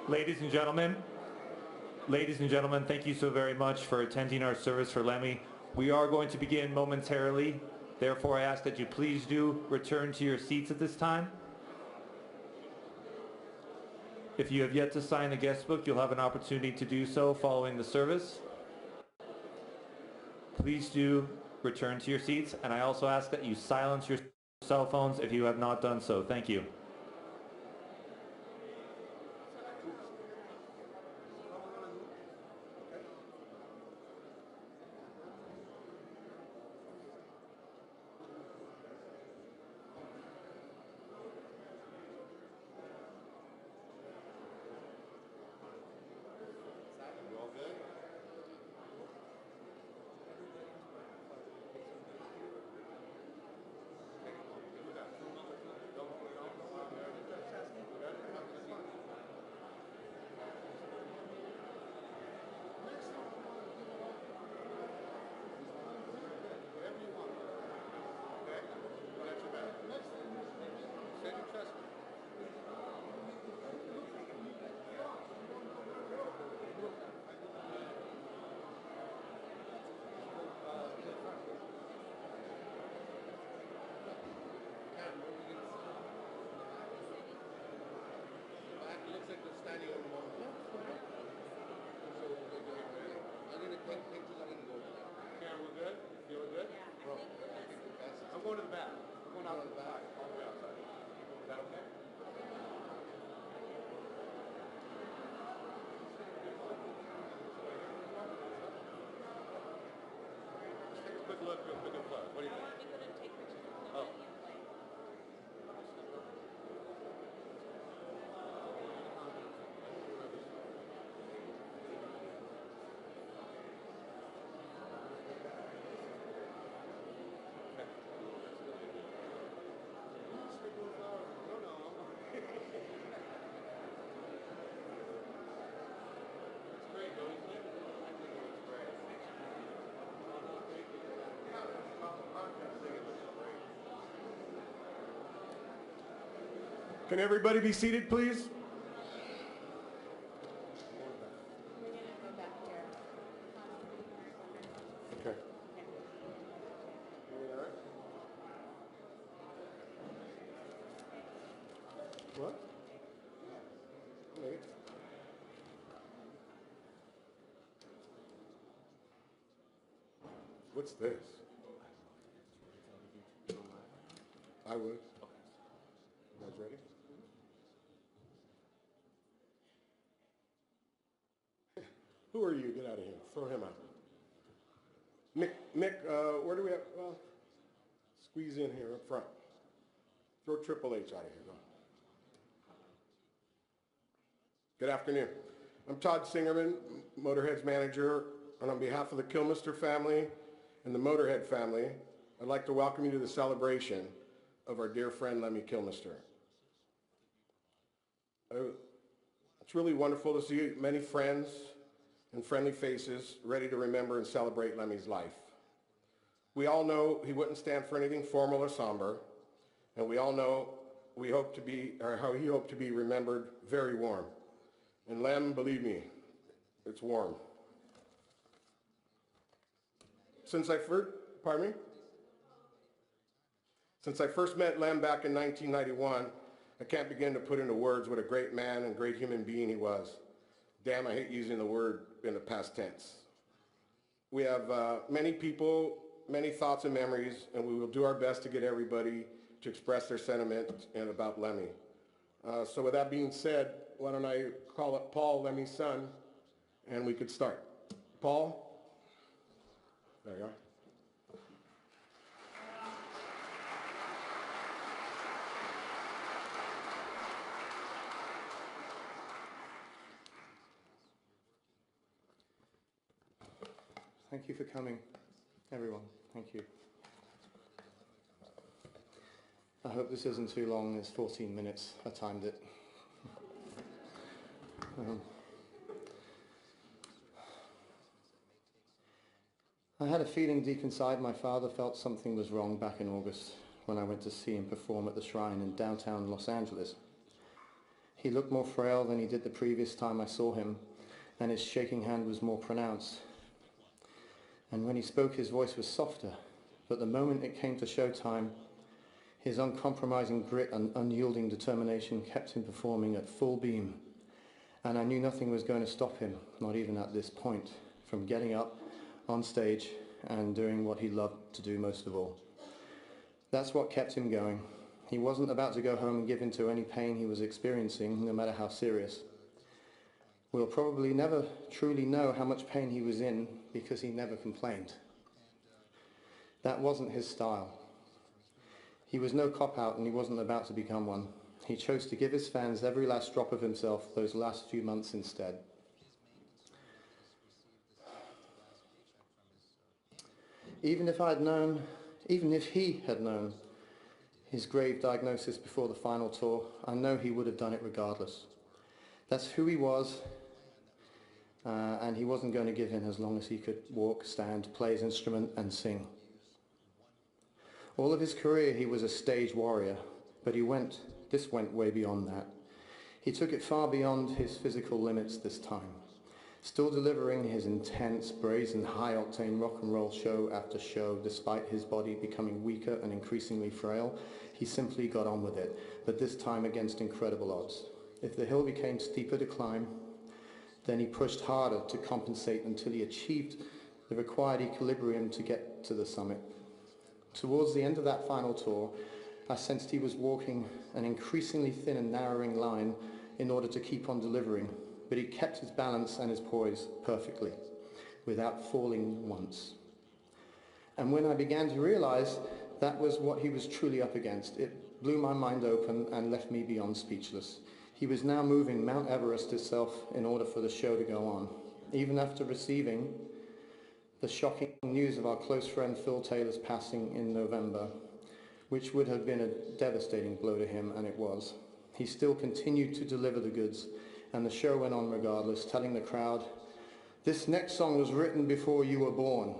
Ladies and gentlemen, thank you so very much for attending our service for Lemmy. We are going to begin momentarily. Therefore, I ask that you please do return to your seats at this time. If you have yet to sign the guest book, you'll have an opportunity to do so following the service. Please do return to your seats, and I also ask that you silence your cell phones if you have not done so. Thank you. Can everybody be seated, please? Okay. What? Wait. What's this? I would. You guys ready? Who are you? Get out of here. Throw him out. Nick, where do we have? Well, squeeze in here up front. Throw Triple H out of here. Go. Good afternoon. I'm Todd Singerman, Motorhead's manager, and on behalf of the Kilmister family and the Motorhead family, I'd like to welcome you to the celebration of our dear friend Lemmy Kilmister. It's really wonderful to see many friends and friendly faces ready to remember and celebrate Lemmy's life. We all know he wouldn't stand for anything formal or somber, and we all know how he hoped to be remembered very warm. And Lem, believe me, it's warm. Since I first met Lem back in 1991, I can't begin to put into words what a great man and great human being he was. Damn, I hate using the word in the past tense. We have many people, many thoughts and memories, and we will do our best to get everybody to express their sentiment and about Lemmy. So with that being said, why don't I call up Paul, Lemmy's son, and we could start. Paul? There you are. Thank you for coming, everyone. Thank you. I hope this isn't too long. It's 14 minutes. I timed it. I had a feeling deep inside my father felt something was wrong back in August when I went to see him perform at the Shrine in downtown Los Angeles. He looked more frail than he did the previous time I saw him, and his shaking hand was more pronounced. And when he spoke, his voice was softer, but the moment it came to showtime, his uncompromising grit and unyielding determination kept him performing at full beam, and I knew nothing was going to stop him, not even at this point, from getting up on stage and doing what he loved to do most of all. That's what kept him going. He wasn't about to go home and give in to any pain he was experiencing, no matter how serious. We'll probably never truly know how much pain he was in because he never complained. That wasn't his style. He was no cop-out and he wasn't about to become one. He chose to give his fans every last drop of himself those last few months instead. Even if he had known his grave diagnosis before the final tour, I know he would have done it regardless. That's who he was, and he wasn't going to give in as long as he could walk, stand, play his instrument and sing. All of his career he was a stage warrior, but this went way beyond that. He took it far beyond his physical limits this time. Still delivering his intense, brazen, high-octane rock and roll show after show, despite his body becoming weaker and increasingly frail, he simply got on with it, but this time against incredible odds. If the hill became steeper to climb, then he pushed harder to compensate until he achieved the required equilibrium to get to the summit. Towards the end of that final tour, I sensed he was walking an increasingly thin and narrowing line in order to keep on delivering, but he kept his balance and his poise perfectly, without falling once. And when I began to realize that was what he was truly up against, it blew my mind open and left me beyond speechless. He was now moving Mount Everest itself in order for the show to go on. Even after receiving the shocking news of our close friend Phil Taylor's passing in November, which would have been a devastating blow to him, and it was, he still continued to deliver the goods, and the show went on regardless, telling the crowd, "This next song was written before you were born."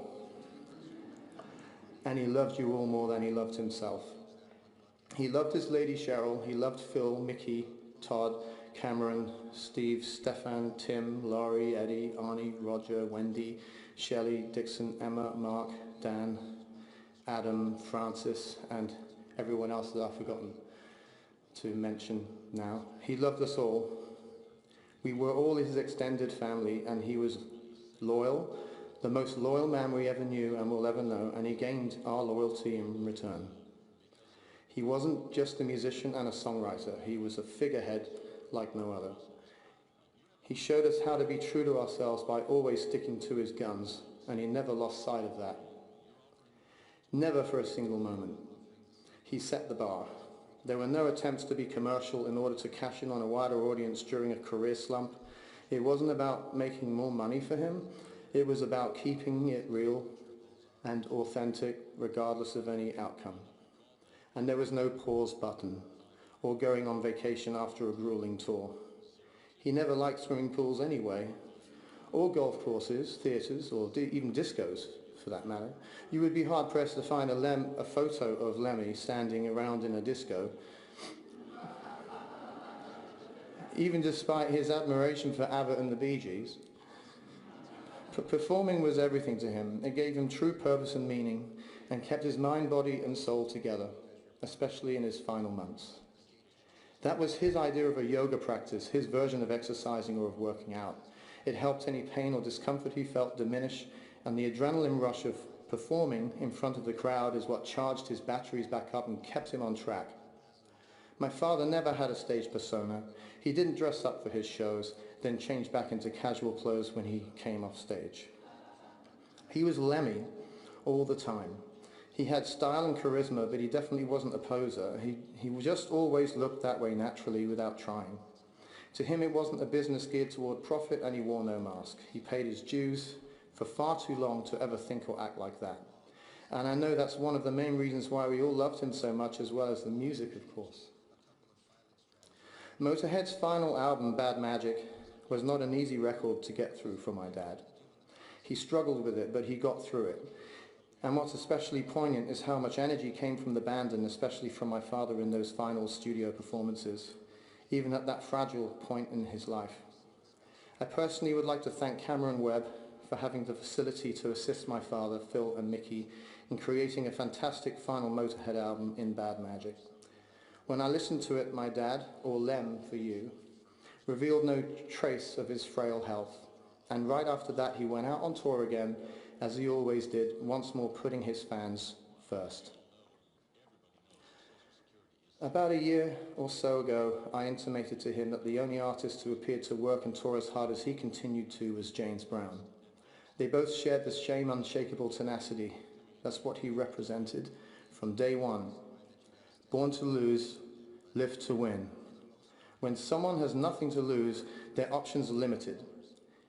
And he loved you all more than he loved himself. He loved his lady Cheryl, he loved Phil, Mickey, Todd, Cameron, Steve, Stefan, Tim, Laurie, Eddie, Arnie, Roger, Wendy, Shelley, Dixon, Emma, Mark, Dan, Adam, Francis, and everyone else that I've forgotten to mention now. He loved us all. We were all his extended family, and he was loyal, the most loyal man we ever knew and will ever know, and he gained our loyalty in return. He wasn't just a musician and a songwriter, he was a figurehead like no other. He showed us how to be true to ourselves by always sticking to his guns, and he never lost sight of that. Never for a single moment. He set the bar. There were no attempts to be commercial in order to cash in on a wider audience during a career slump. It wasn't about making more money for him. It was about keeping it real and authentic regardless of any outcome. And there was no pause button or going on vacation after a grueling tour. He never liked swimming pools anyway, or golf courses, theatres, or even discos for that matter. You would be hard-pressed to find a photo of Lemmy standing around in a disco. Even despite his admiration for ABBA and the Bee Gees. Performing was everything to him. It gave him true purpose and meaning and kept his mind, body and soul together, especially in his final months. That was his idea of a yoga practice, his version of exercising or of working out. It helped any pain or discomfort he felt diminish, and the adrenaline rush of performing in front of the crowd is what charged his batteries back up and kept him on track. My father never had a stage persona. He didn't dress up for his shows, then change back into casual clothes when he came off stage. He was Lemmy all the time. He had style and charisma, but he definitely wasn't a poser. He just always looked that way naturally without trying. To him, it wasn't a business geared toward profit, and he wore no mask. He paid his dues for far too long to ever think or act like that. And I know that's one of the main reasons why we all loved him so much, as well as the music, of course. Motorhead's final album, Bad Magic, was not an easy record to get through for my dad. He struggled with it, but he got through it. And what's especially poignant is how much energy came from the band, and especially from my father in those final studio performances. even at that fragile point in his life. I personally would like to thank Cameron Webb for having the facility to assist my father, Phil and Mickey, in creating a fantastic final Motorhead album in Bad Magic. When I listened to it, my dad, or Lem for you, revealed no trace of his frail health, and right after that he went out on tour again, as he always did, once more putting his fans first. About a year or so ago, I intimated to him that the only artist who appeared to work and tour as hard as he continued to was James Brown. They both shared the same unshakable tenacity. That's what he represented from day one. Born to lose, live to win. When someone has nothing to lose, their options are limited.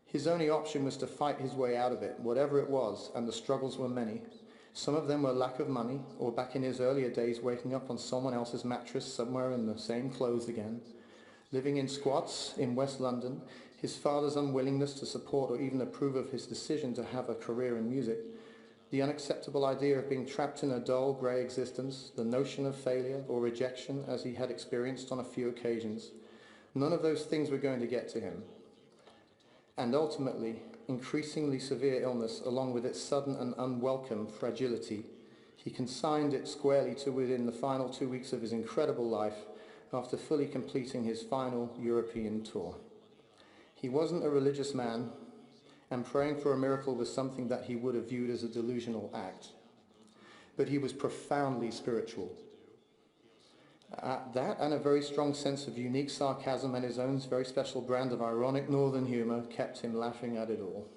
His only option was to fight his way out of it, whatever it was, and the struggles were many. Some of them were lack of money, or back in his earlier days waking up on someone else's mattress somewhere in the same clothes again. Living in squats in West London, his father's unwillingness to support or even approve of his decision to have a career in music, the unacceptable idea of being trapped in a dull, grey existence, the notion of failure or rejection as he had experienced on a few occasions. None of those things were going to get to him. And ultimately, increasingly severe illness, along with its sudden and unwelcome fragility, he consigned it squarely to within the final 2 weeks of his incredible life after fully completing his final European tour. He wasn't a religious man, and praying for a miracle was something that he would have viewed as a delusional act. But he was profoundly spiritual. That and a very strong sense of unique sarcasm and his own very special brand of ironic northern humour kept him laughing at it all.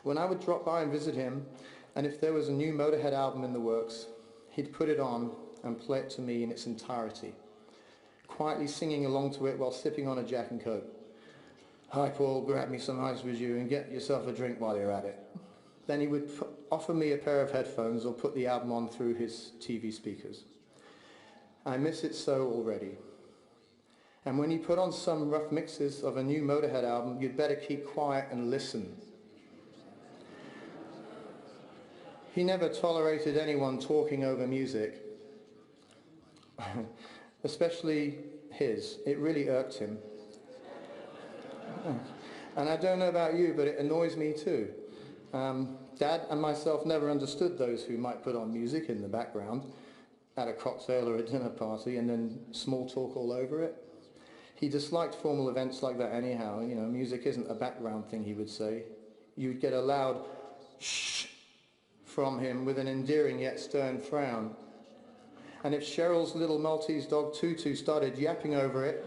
When I would drop by and visit him, and if there was a new Motorhead album in the works, he'd put it on and play it to me in its entirety, quietly singing along to it while sipping on a Jack and Coke. "Hi Paul, grab me some ice with you and get yourself a drink while you're at it." Then he would offer me a pair of headphones or put the album on through his TV speakers. I miss it so already. And when he put on some rough mixes of a new Motorhead album, you'd better keep quiet and listen. He never tolerated anyone talking over music, especially his. It really irked him. And I don't know about you, but it annoys me too. Dad and myself never understood those who might put on music in the background at a cocktail or a dinner party and then small talk all over it. He disliked formal events like that anyhow. You know, music isn't a background thing, he would say. You'd get a loud shh from him with an endearing yet stern frown. And if Cheryl's little Maltese dog Tutu started yapping over it,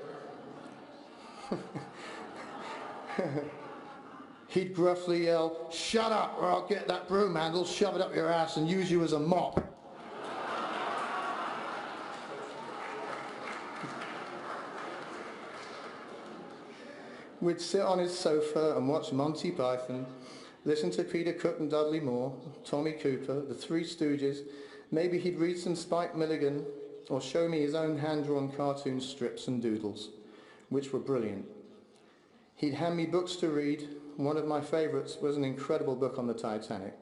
he'd gruffly yell, "Shut up or I'll get that broom handle, shove it up your ass and use you as a mop." We'd sit on his sofa and watch Monty Python, listen to Peter Cook and Dudley Moore, Tommy Cooper, the Three Stooges. Maybe he'd read some Spike Milligan or show me his own hand-drawn cartoon strips and doodles, which were brilliant. He'd hand me books to read. One of my favourites was an incredible book on the Titanic.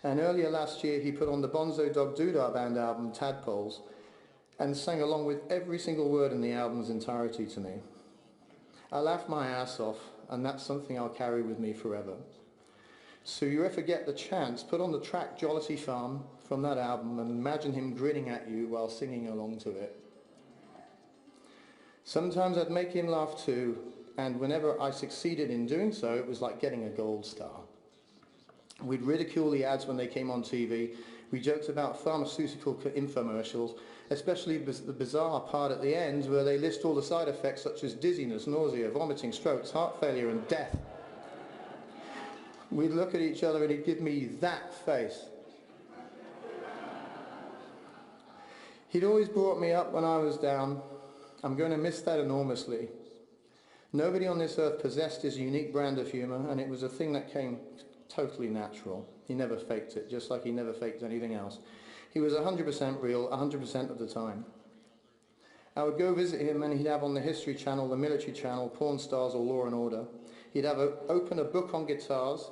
And earlier last year he put on the Bonzo Dog Doodah Band album, Tadpoles, and sang along with every single word in the album's entirety to me. I laughed my ass off, and that's something I'll carry with me forever. So you ever get the chance, put on the track Jollity Farm from that album and imagine him grinning at you while singing along to it. Sometimes I'd make him laugh too, and whenever I succeeded in doing so, it was like getting a gold star. We'd ridicule the ads when they came on TV. We joked about pharmaceutical infomercials, especially the bizarre part at the end where they list all the side effects such as dizziness, nausea, vomiting, strokes, heart failure and death. We'd look at each other and he'd give me that face. He'd always brought me up when I was down. I'm going to miss that enormously. Nobody on this earth possessed his unique brand of humour, and it was a thing that came totally natural. He never faked it, just like he never faked anything else. He was 100% real, 100% of the time. I would go visit him and he'd have on the History Channel, the Military Channel, Porn Stars or Law and Order. He'd have open a book on guitars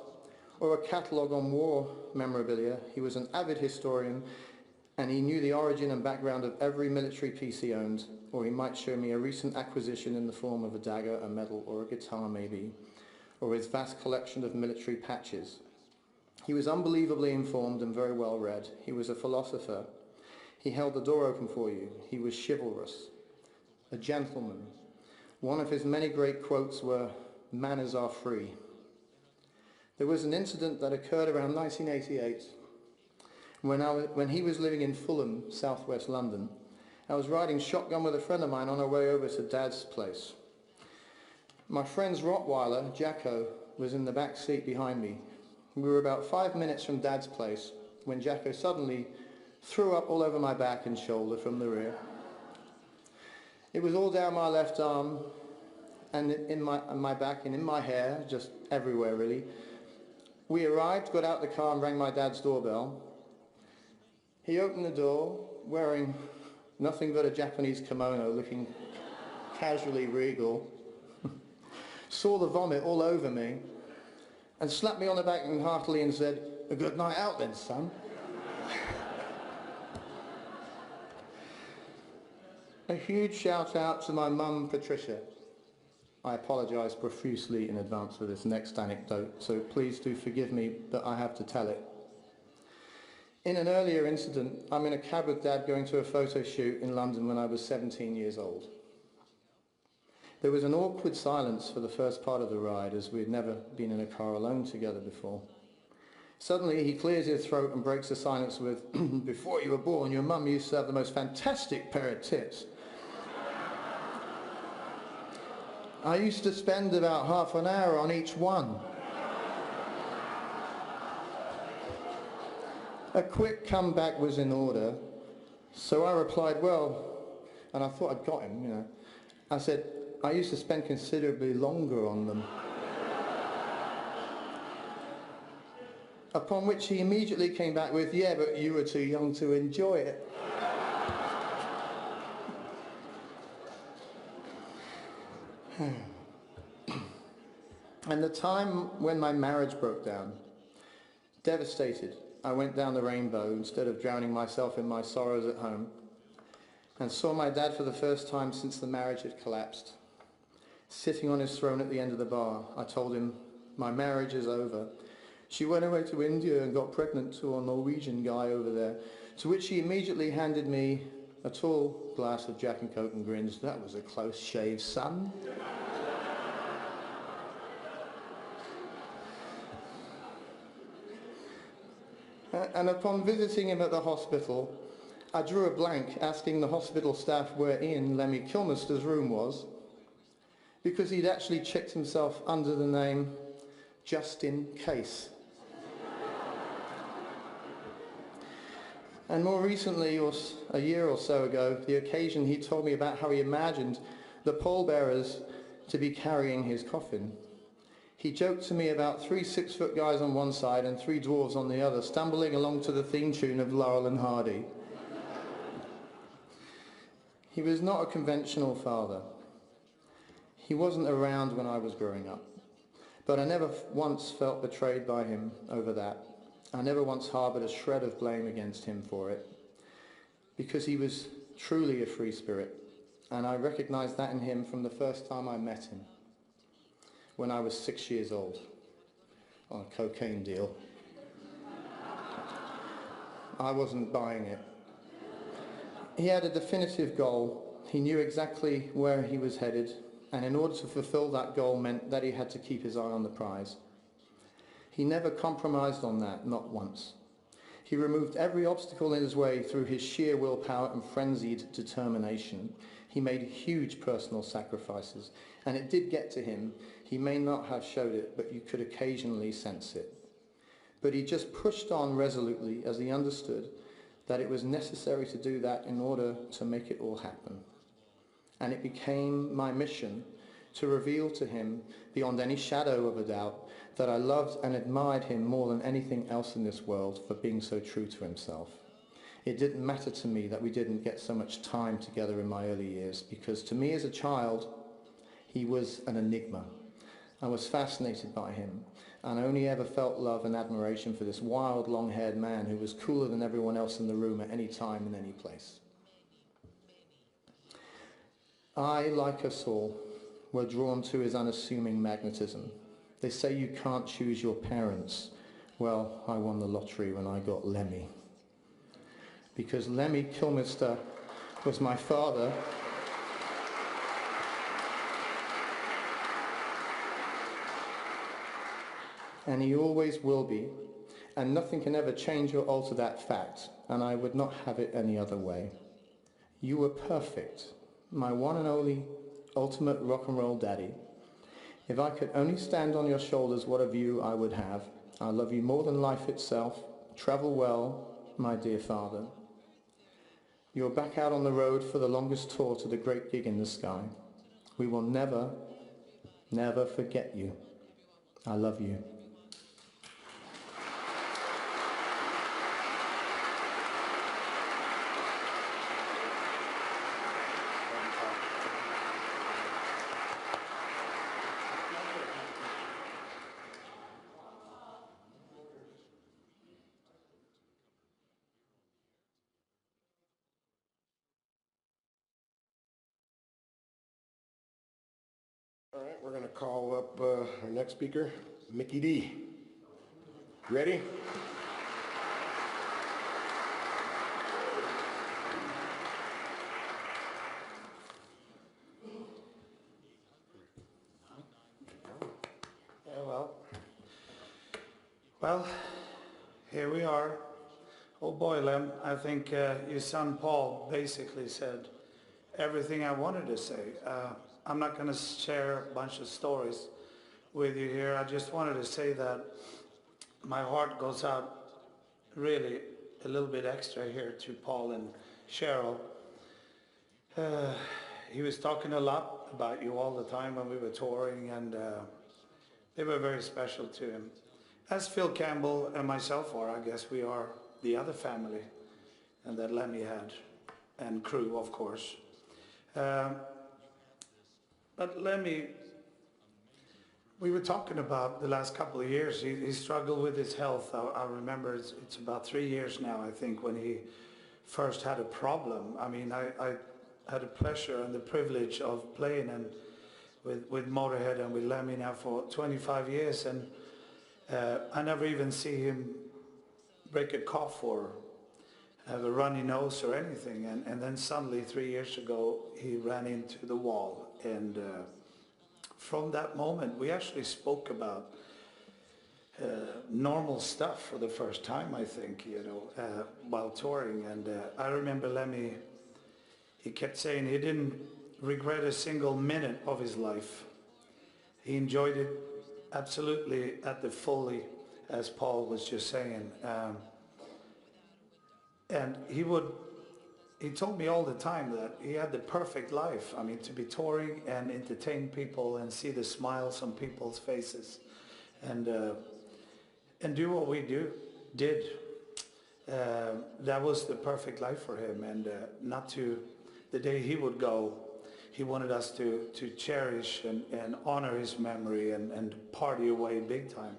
or a catalogue on war memorabilia. He was an avid historian and he knew the origin and background of every military piece he owned, or he might show me a recent acquisition in the form of a dagger, a medal, or a guitar maybe, or his vast collection of military patches. He was unbelievably informed and very well read. He was a philosopher. He held the door open for you. He was chivalrous, a gentleman. One of his many great quotes were, "Manners are free." There was an incident that occurred around 1988 when he was living in Fulham, southwest London. I was riding shotgun with a friend of mine on our way over to Dad's place. My friend's Rottweiler, Jacko, was in the back seat behind me. We were about 5 minutes from Dad's place when Jacko suddenly threw up all over my back and shoulder from the rear. It was all down my left arm and in my back and in my hair, just everywhere really. We arrived, got out the car and rang my dad's doorbell. He opened the door wearing nothing but a Japanese kimono, looking casually regal, saw the vomit all over me and slapped me on the back and heartily and said, "A good night out then, son." A huge shout out to my mum, Patricia. I apologise profusely in advance for this next anecdote, so please do forgive me that I have to tell it. In an earlier incident, I'm in a cab with Dad going to a photo shoot in London when I was 17 years old. There was an awkward silence for the first part of the ride, as we had never been in a car alone together before. Suddenly he clears his throat and breaks the silence with, "Before you were born, your mum used to have the most fantastic pair of tits. I used to spend about half an hour on each one." A quick comeback was in order, so I replied, "Well," and I thought I'd got him, you know. I said, "I used to spend considerably longer on them." Upon which he immediately came back with, "Yeah, but you were too young to enjoy it." And the time when my marriage broke down, devastated, I went down the rainbow instead of drowning myself in my sorrows at home, and saw my dad for the first time since the marriage had collapsed. Sitting on his throne at the end of the bar, I told him, "My marriage is over. She went away to India and got pregnant to a Norwegian guy over there," to which he immediately handed me a tall glass of Jack and Coke and grins, "That was a close shave, son." And upon visiting him at the hospital, I drew a blank asking the hospital staff where Lemmy Kilmister's room was, because he'd actually checked himself under the name just in case. And more recently, a year or so ago, the occasion he told me about how he imagined the pallbearers to be carrying his coffin. He joked to me about 3 6-foot guys on one side and 3 dwarves on the other, stumbling along to the theme tune of Laurel and Hardy. He was not a conventional father. He wasn't around when I was growing up, but I never once felt betrayed by him over that. I never once harboured a shred of blame against him for it, because he was truly a free spirit, and I recognised that in him from the first time I met him, when I was 6 years old, on a cocaine deal. I wasn't buying it. He had a definitive goal. He knew exactly where he was headed, and in order to fulfill that goal meant that he had to keep his eye on the prize. He never compromised on that, not once. He removed every obstacle in his way through his sheer willpower and frenzied determination. He made huge personal sacrifices, and it did get to him. He may not have showed it, but you could occasionally sense it. But he just pushed on resolutely as he understood that it was necessary to do that in order to make it all happen. And it became my mission to reveal to him, beyond any shadow of a doubt, that I loved and admired him more than anything else in this world for being so true to himself. It didn't matter to me that we didn't get so much time together in my early years, because to me as a child, he was an enigma. I was fascinated by him, and only ever felt love and admiration for this wild, long-haired man who was cooler than everyone else in the room at any time in any place. I, like us all, were drawn to his unassuming magnetism. They say you can't choose your parents. Well, I won the lottery when I got Lemmy. Because Lemmy Kilmister was my father. And he always will be. And nothing can ever change or alter that fact. And I would not have it any other way. You were perfect. My one and only ultimate rock and roll daddy. If I could only stand on your shoulders, what a view I would have. I love you more than life itself. Travel well, my dear father. You're back out on the road for the longest tour to the great gig in the sky. We will never, never forget you. I love you. All right, we're going to call up our next speaker, Mickey D. Ready? Yeah, well, here we are. Oh boy, Lem, I think your son Paul basically said everything I wanted to say. I'm not going to share a bunch of stories with you here. I just wanted to say that my heart goes out really a little bit extra here to Paul and Cheryl. He was talking a lot about you all the time when we were touring, and they were very special to him. As Phil Campbell and myself are, I guess we are the other family and that Lemmy had, and crew, of course. But Lemmy, we were talking about the last couple of years. He struggled with his health. I remember it's about 3 years now, I think, when he first had a problem. I mean, I had the pleasure and the privilege of playing with Motorhead and with Lemmy now for 25 years, and I never even see him break a cough or have a runny nose or anything, and then suddenly 3 years ago he ran into the wall, and from that moment we actually spoke about normal stuff for the first time, I think, you know, while touring. And I remember Lemmy, he kept saying he didn't regret a single minute of his life. He enjoyed it absolutely at the fully, as Paul was just saying. And he told me all the time that he had the perfect life. I mean, to be touring and entertain people and see the smiles on people's faces, and do what we did. That was the perfect life for him. And not to, the day he would go, he wanted us to cherish and honor his memory and party away big time.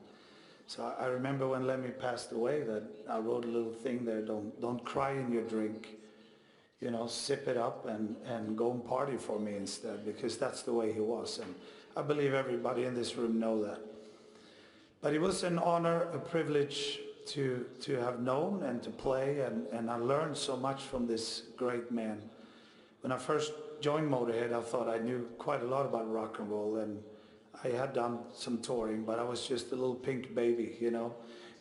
So I remember when Lemmy passed away that I wrote a little thing there: don't cry in your drink, you know, sip it up and go and party for me instead, because that's the way he was. And I believe everybody in this room know that. But it was an honor, a privilege to have known and to play, and I learned so much from this great man. When I first joined Motorhead, I thought I knew quite a lot about rock and roll, and I had done some touring, but I was just a little pink baby, you know.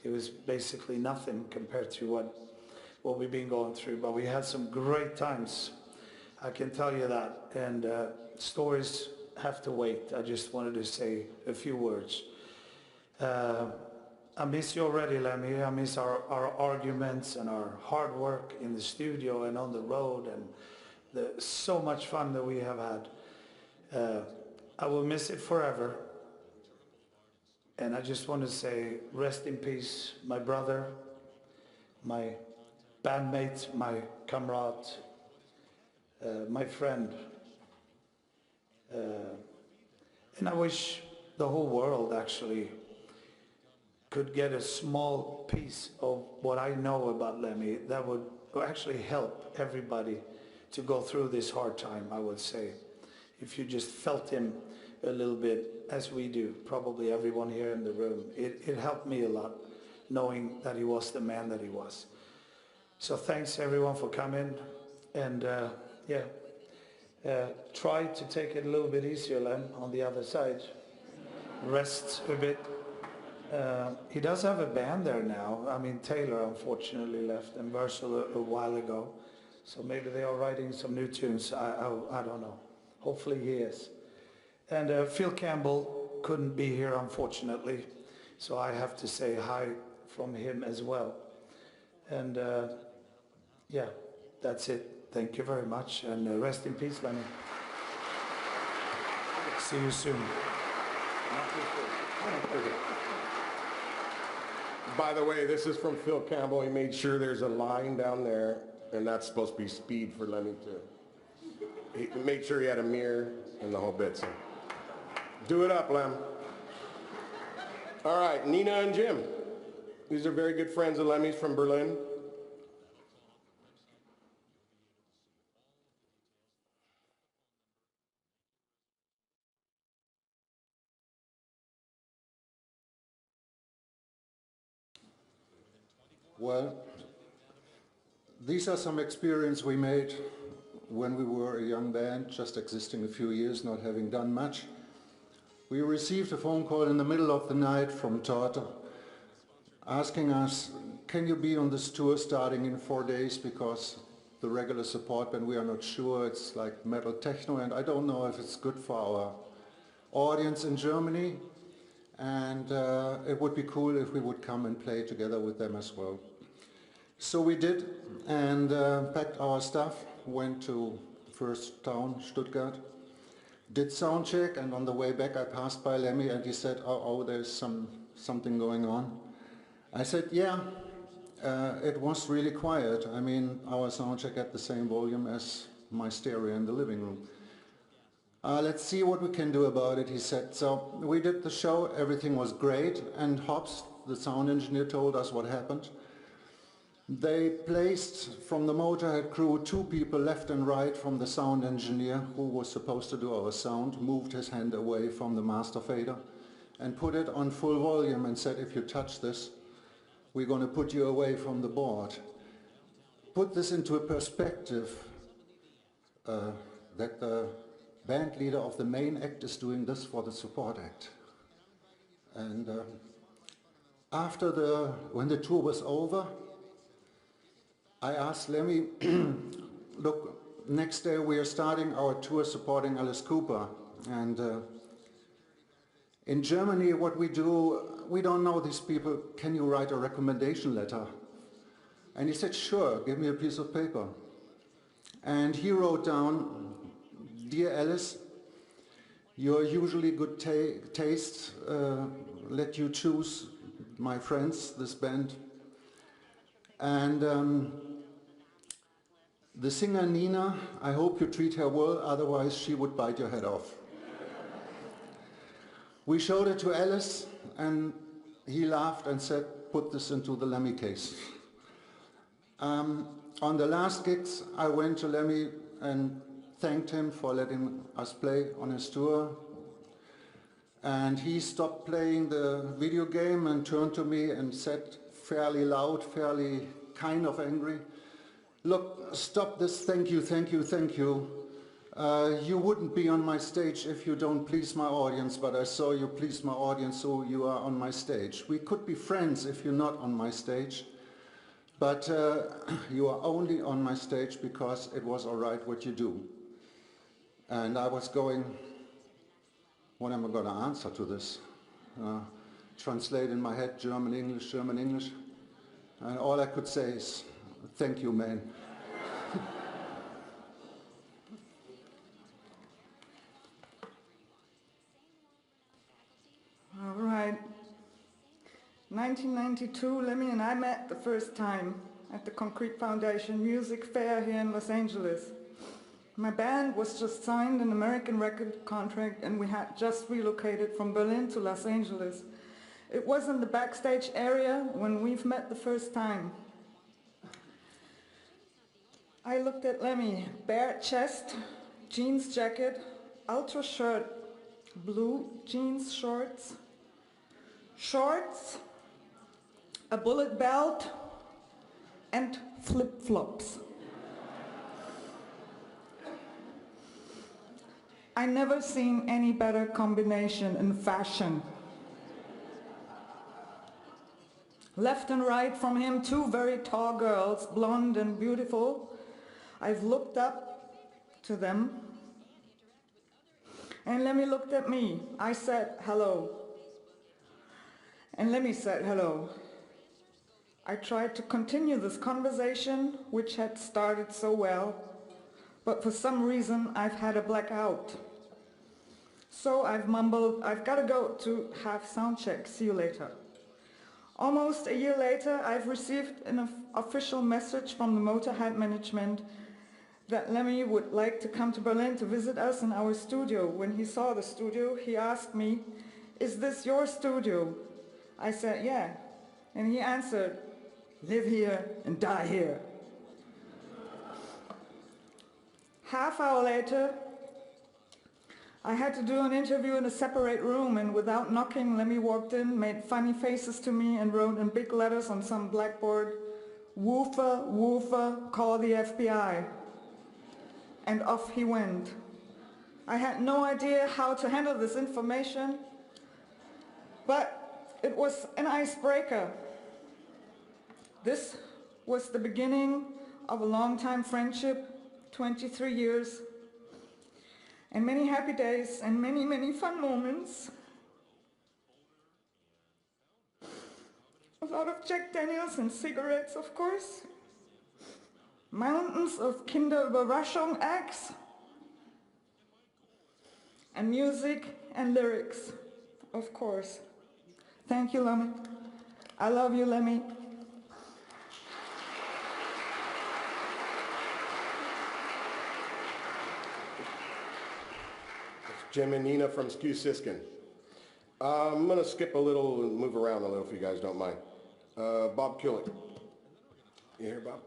It was basically nothing compared to what we've been going through, but we had some great times, I can tell you that. And stories have to wait. I just wanted to say a few words. I miss you already, Lemmy. I miss our arguments and our hard work in the studio and on the road, and so much fun that we have had. I will miss it forever. And I just want to say, rest in peace, my brother, my bandmate, my comrade, my friend. And I wish the whole world actually could get a small piece of what I know about Lemmy, that would actually help everybody to go through this hard time, I would say. If you just felt him a little bit, as we do, probably everyone here in the room, it helped me a lot, knowing that he was the man that he was. So thanks everyone for coming, and try to take it a little bit easier, Lem, on the other side. Rest a bit. He does have a band there now. I mean, Taylor unfortunately left, and Versal a while ago. So maybe they are writing some new tunes. I don't know. Hopefully he is. And Phil Campbell couldn't be here, unfortunately. So I have to say hi from him as well. And yeah, that's it. Thank you very much. And rest in peace, Lemmy. See you soon. By the way, this is from Phil Campbell. He made sure there's a line down there, and that's supposed to be speed for Lemmy too. He made sure he had a mirror and the whole bit. So do it up, Lem. All right, Nina and Jim. These are very good friends of Lemmy's from Berlin. Well, these are some experiences we made when we were a young band, just existing a few years, not having done much. We received a phone call in the middle of the night from Todd asking us, can you be on this tour starting in 4 days, because the regular support band, we are not sure, it's like metal techno, and I don't know if it's good for our audience in Germany, and it would be cool if we would come and play together with them as well. So we did, and packed our stuff, went to first town, Stuttgart, did sound check, and on the way back I passed by Lemmy and he said, oh, there's something going on. I said, yeah, it was really quiet. I mean, our sound check had the same volume as my stereo in the living room. Let's see what we can do about it, he said. So we did the show, everything was great, and Hobbs, the sound engineer, told us what happened. They placed from the Motorhead crew 2 people left and right from the sound engineer who was supposed to do our sound, moved his hand away from the master fader and put it on full volume and said, if you touch this, we're going to put you away from the board. Put this into a perspective that the band leader of the main act is doing this for the support act. And when the tour was over, I asked Lemmy, look, next day we are starting our tour supporting Alice Cooper. And in Germany, what we do, we don't know these people. Can you write a recommendation letter? And he said, sure, give me a piece of paper. And he wrote down, dear Alice, your usually good taste let you choose my friends, this band. And the singer Nina, I hope you treat her well, otherwise she would bite your head off. We showed it to Alice and he laughed and said, put this into the Lemmy case. On the last gigs, I went to Lemmy and thanked him for letting us play on his tour. And he stopped playing the video game and turned to me and said, fairly loud, fairly kind of angry, look, stop this, thank you, thank you, thank you. You wouldn't be on my stage if you don't please my audience, but I saw you please my audience, so you are on my stage. We could be friends if you're not on my stage, but you are only on my stage because it was all right what you do. And I was going, what am I going to answer to this? Translate in my head, German, English, German, English. And all I could say is, thank you, man. All right. 1992, Lemmy and I met the first time at the Concrete Foundation Music Fair here in Los Angeles. My band was just signed an American record contract and we had just relocated from Berlin to Los Angeles. It was in the backstage area when we've met the first time. I looked at Lemmy, bare chest, jeans jacket, ultra shirt, blue jeans shorts, a bullet belt, and flip-flops. I never seen any better combination in fashion. Left and right from him, two very tall girls, blonde and beautiful. I've looked up to them. And Lemmy looked at me. I said, hello. And Lemmy said, hello. I tried to continue this conversation, which had started so well, but for some reason I've had a blackout. So I've mumbled, I've got to go to have sound check, see you later. Almost a year later, I've received an official message from the Motorhead management that Lemmy would like to come to Berlin to visit us in our studio. When he saw the studio, he asked me, "Is this your studio?" I said, "Yeah." And he answered, "Live here and die here." Half hour later, I had to do an interview in a separate room, and without knocking, Lemmy walked in, made funny faces to me, and wrote in big letters on some blackboard, "Woofer, woofer, call the FBI." And off he went. I had no idea how to handle this information, but it was an icebreaker. This was the beginning of a long-time friendship, 23 years, and many happy days and many, many fun moments. A lot of Jack Daniels and cigarettes, of course. Mountains of Kinderüberraschung acts. And music and lyrics, of course. Thank you, Lemmy. I love you, Lemmy. Jim and Nina from Skew Siskin. I'm going to skip a little and move around a little if you guys don't mind. Bob Kulick. You here, Bob?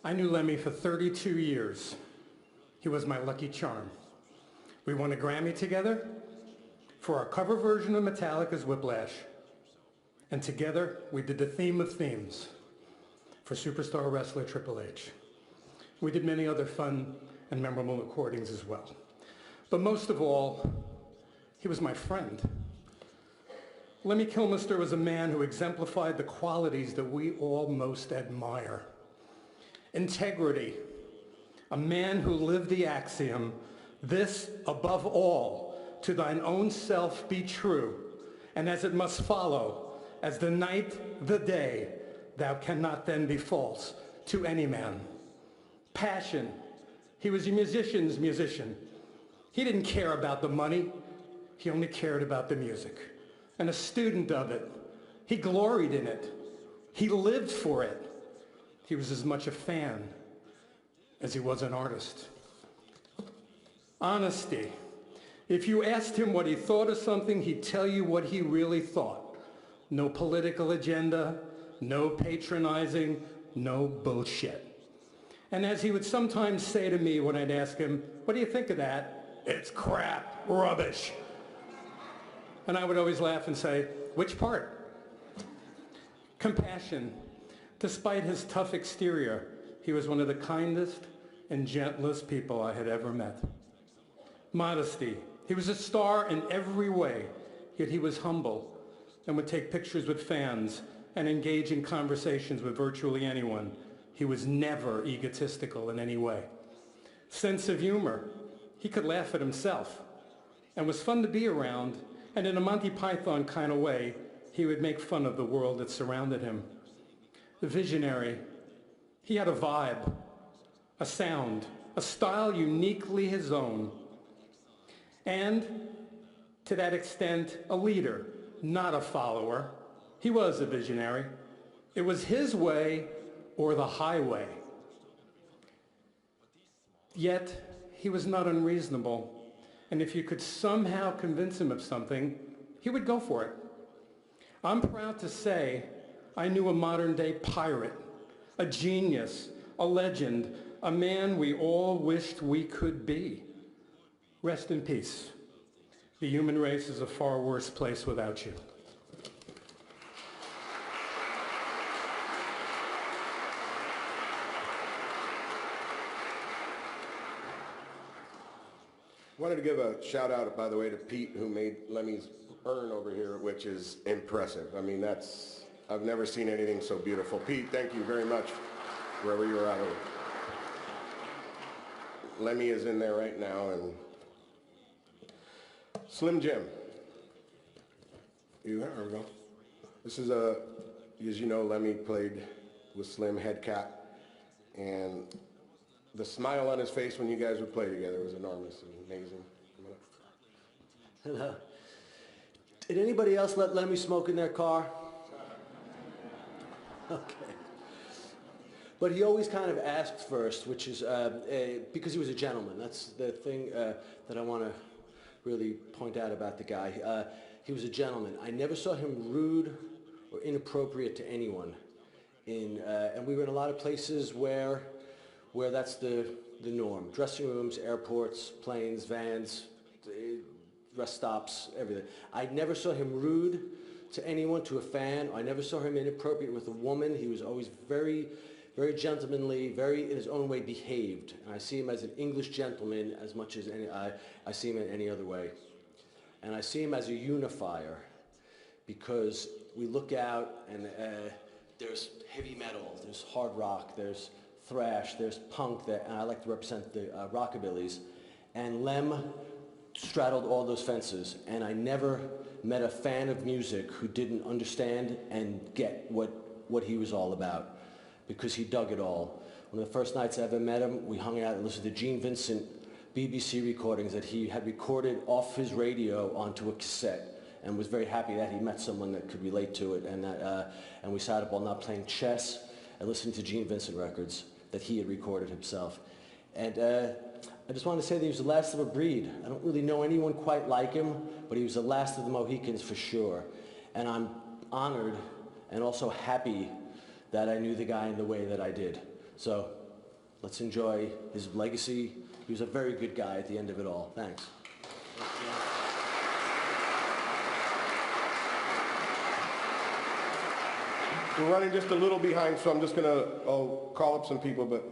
I knew Lemmy for 32 years. He was my lucky charm. We won a Grammy together for our cover version of Metallica's Whiplash. And together, we did the theme of themes for superstar wrestler Triple H. We did many other fun and memorable recordings as well. But most of all, he was my friend. Lemmy Kilmister was a man who exemplified the qualities that we all most admire. Integrity, a man who lived the axiom, "This above all, to thine own self be true, and as it must follow, as the night, the day, thou cannot then be false to any man." Passion, he was a musician's musician. He didn't care about the money, he only cared about the music. And a student of it, he gloried in it, he lived for it. He was as much a fan as he was an artist. Honesty. If you asked him what he thought of something, he'd tell you what he really thought. No political agenda, no patronizing, no bullshit. And as he would sometimes say to me when I'd ask him, "What do you think of that?" "It's crap, rubbish." And I would always laugh and say, "Which part?" Compassion. Despite his tough exterior, he was one of the kindest and gentlest people I had ever met. Modesty. He was a star in every way, yet he was humble and would take pictures with fans and engage in conversations with virtually anyone. He was never egotistical in any way. Sense of humor. He could laugh at himself and was fun to be around, and in a Monty Python kind of way, he would make fun of the world that surrounded him. The visionary. He had a vibe, a sound, a style uniquely his own. And to that extent, a leader. not a follower. He was a visionary. It was his way or the highway. Yet, he was not unreasonable, and if you could somehow convince him of something, he would go for it. I'm proud to say I knew a modern-day pirate, a genius, a legend, a man we all wished we could be. Rest in peace. The human race is a far worse place without you. Wanted to give a shout out, by the way, to Pete, who made Lemmy's urn over here, which is impressive. I mean, I've never seen anything so beautiful. Pete, thank you very much, wherever you're at. Lemmy is in there right now, and Slim Jim. You there? There we go. This is as you know, Lemmy played with Slim Head Cap, and the smile on his face when you guys would play together was enormous and amazing. Hello. Did anybody else let Lemmy smoke in their car? Okay. But he always kind of asked first, which is because he was a gentleman. That's the thing that I want to really point out about the guy. He was a gentleman. I never saw him rude or inappropriate to anyone. And we were in a lot of places where that's the norm. Dressing rooms, airports, planes, vans, rest stops, everything. I never saw him rude to anyone, to a fan. I never saw him inappropriate with a woman. He was always very, very gentlemanly, very in his own way behaved. And I see him as an English gentleman as much as I see him in any other way. And I see him as a unifier because we look out and there's heavy metal, there's hard rock, there's thrash, there's punk, and I like to represent the rockabillys. And Lem straddled all those fences, and I never met a fan of music who didn't understand and get what he was all about, because he dug it all. One of the first nights I ever met him, we hung out and listened to Gene Vincent BBC recordings that he had recorded off his radio onto a cassette, and was very happy that he met someone that could relate to it, and we sat up all night playing chess and listening to Gene Vincent records that he had recorded himself. And I just wanted to say that he was the last of a breed. I don't really know anyone quite like him, but he was the last of the Mohicans for sure. And I'm honored and also happy that I knew the guy in the way that I did. So let's enjoy his legacy. He was a very good guy at the end of it all. Thanks. We're running just a little behind, so I'm just I'll call up some people, but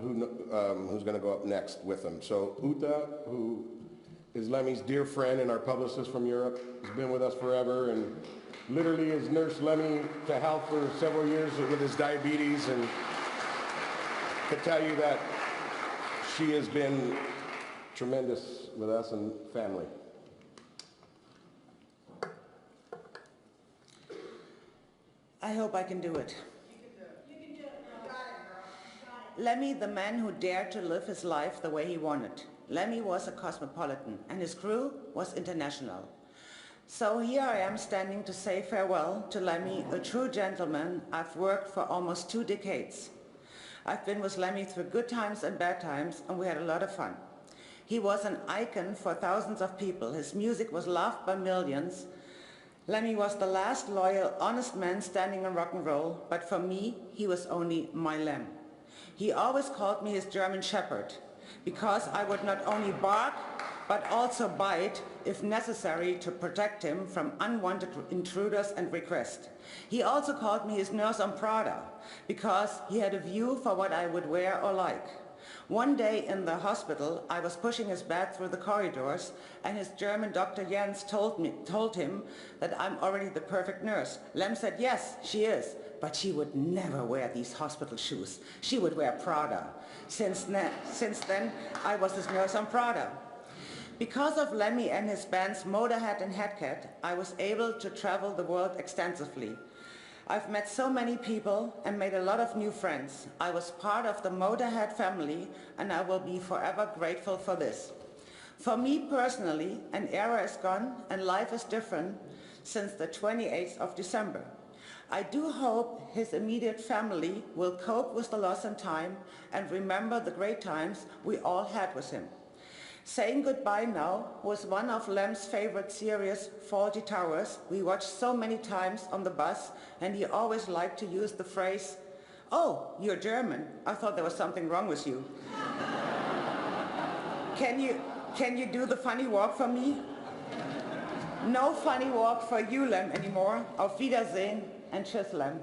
who's gonna go up next with them. So Uta, who is Lemmy's dear friend and our publicist from Europe, has been with us forever and literally has nursed Lemmy to health for several years with his diabetes, and could tell you that she has been tremendous with us and family. I hope I can do it. Lemmy, the man who dared to live his life the way he wanted. Lemmy was a cosmopolitan, and his crew was international. So here I am standing to say farewell to Lemmy, a true gentleman I've worked for almost 2 decades. I've been with Lemmy through good times and bad times, and we had a lot of fun. He was an icon for thousands of people. His music was loved by millions. Lemmy was the last loyal, honest man standing in rock and roll, but for me, he was only my Lem. He always called me his German shepherd, because I would not only bark, but also bite if necessary to protect him from unwanted intruders and requests. He also called me his nurse on Prada, because he had a view for what I would wear or like. One day in the hospital, I was pushing his bed through the corridors, and his German doctor Jens told him that I'm already the perfect nurse. Lem said, yes, she is, but she would never wear these hospital shoes. She would wear Prada. Since then, I was his nurse on Prada. Because of Lemmy and his bands Motorhead and Headcat, I was able to travel the world extensively. I've met so many people and made a lot of new friends. I was part of the Motorhead family, and I will be forever grateful for this. For me personally, an era is gone and life is different, since the 28th of December. I do hope his immediate family will cope with the loss in time and remember the great times we all had with him. Saying Goodbye Now was one of Lem's favorite series, Fawlty Towers. We watched so many times on the bus, and he always liked to use the phrase, "Oh, you're German. I thought there was something wrong with you." Can you do the funny walk for me? No funny walk for you, Lem, anymore. Auf Wiedersehen and tschüss, Lem.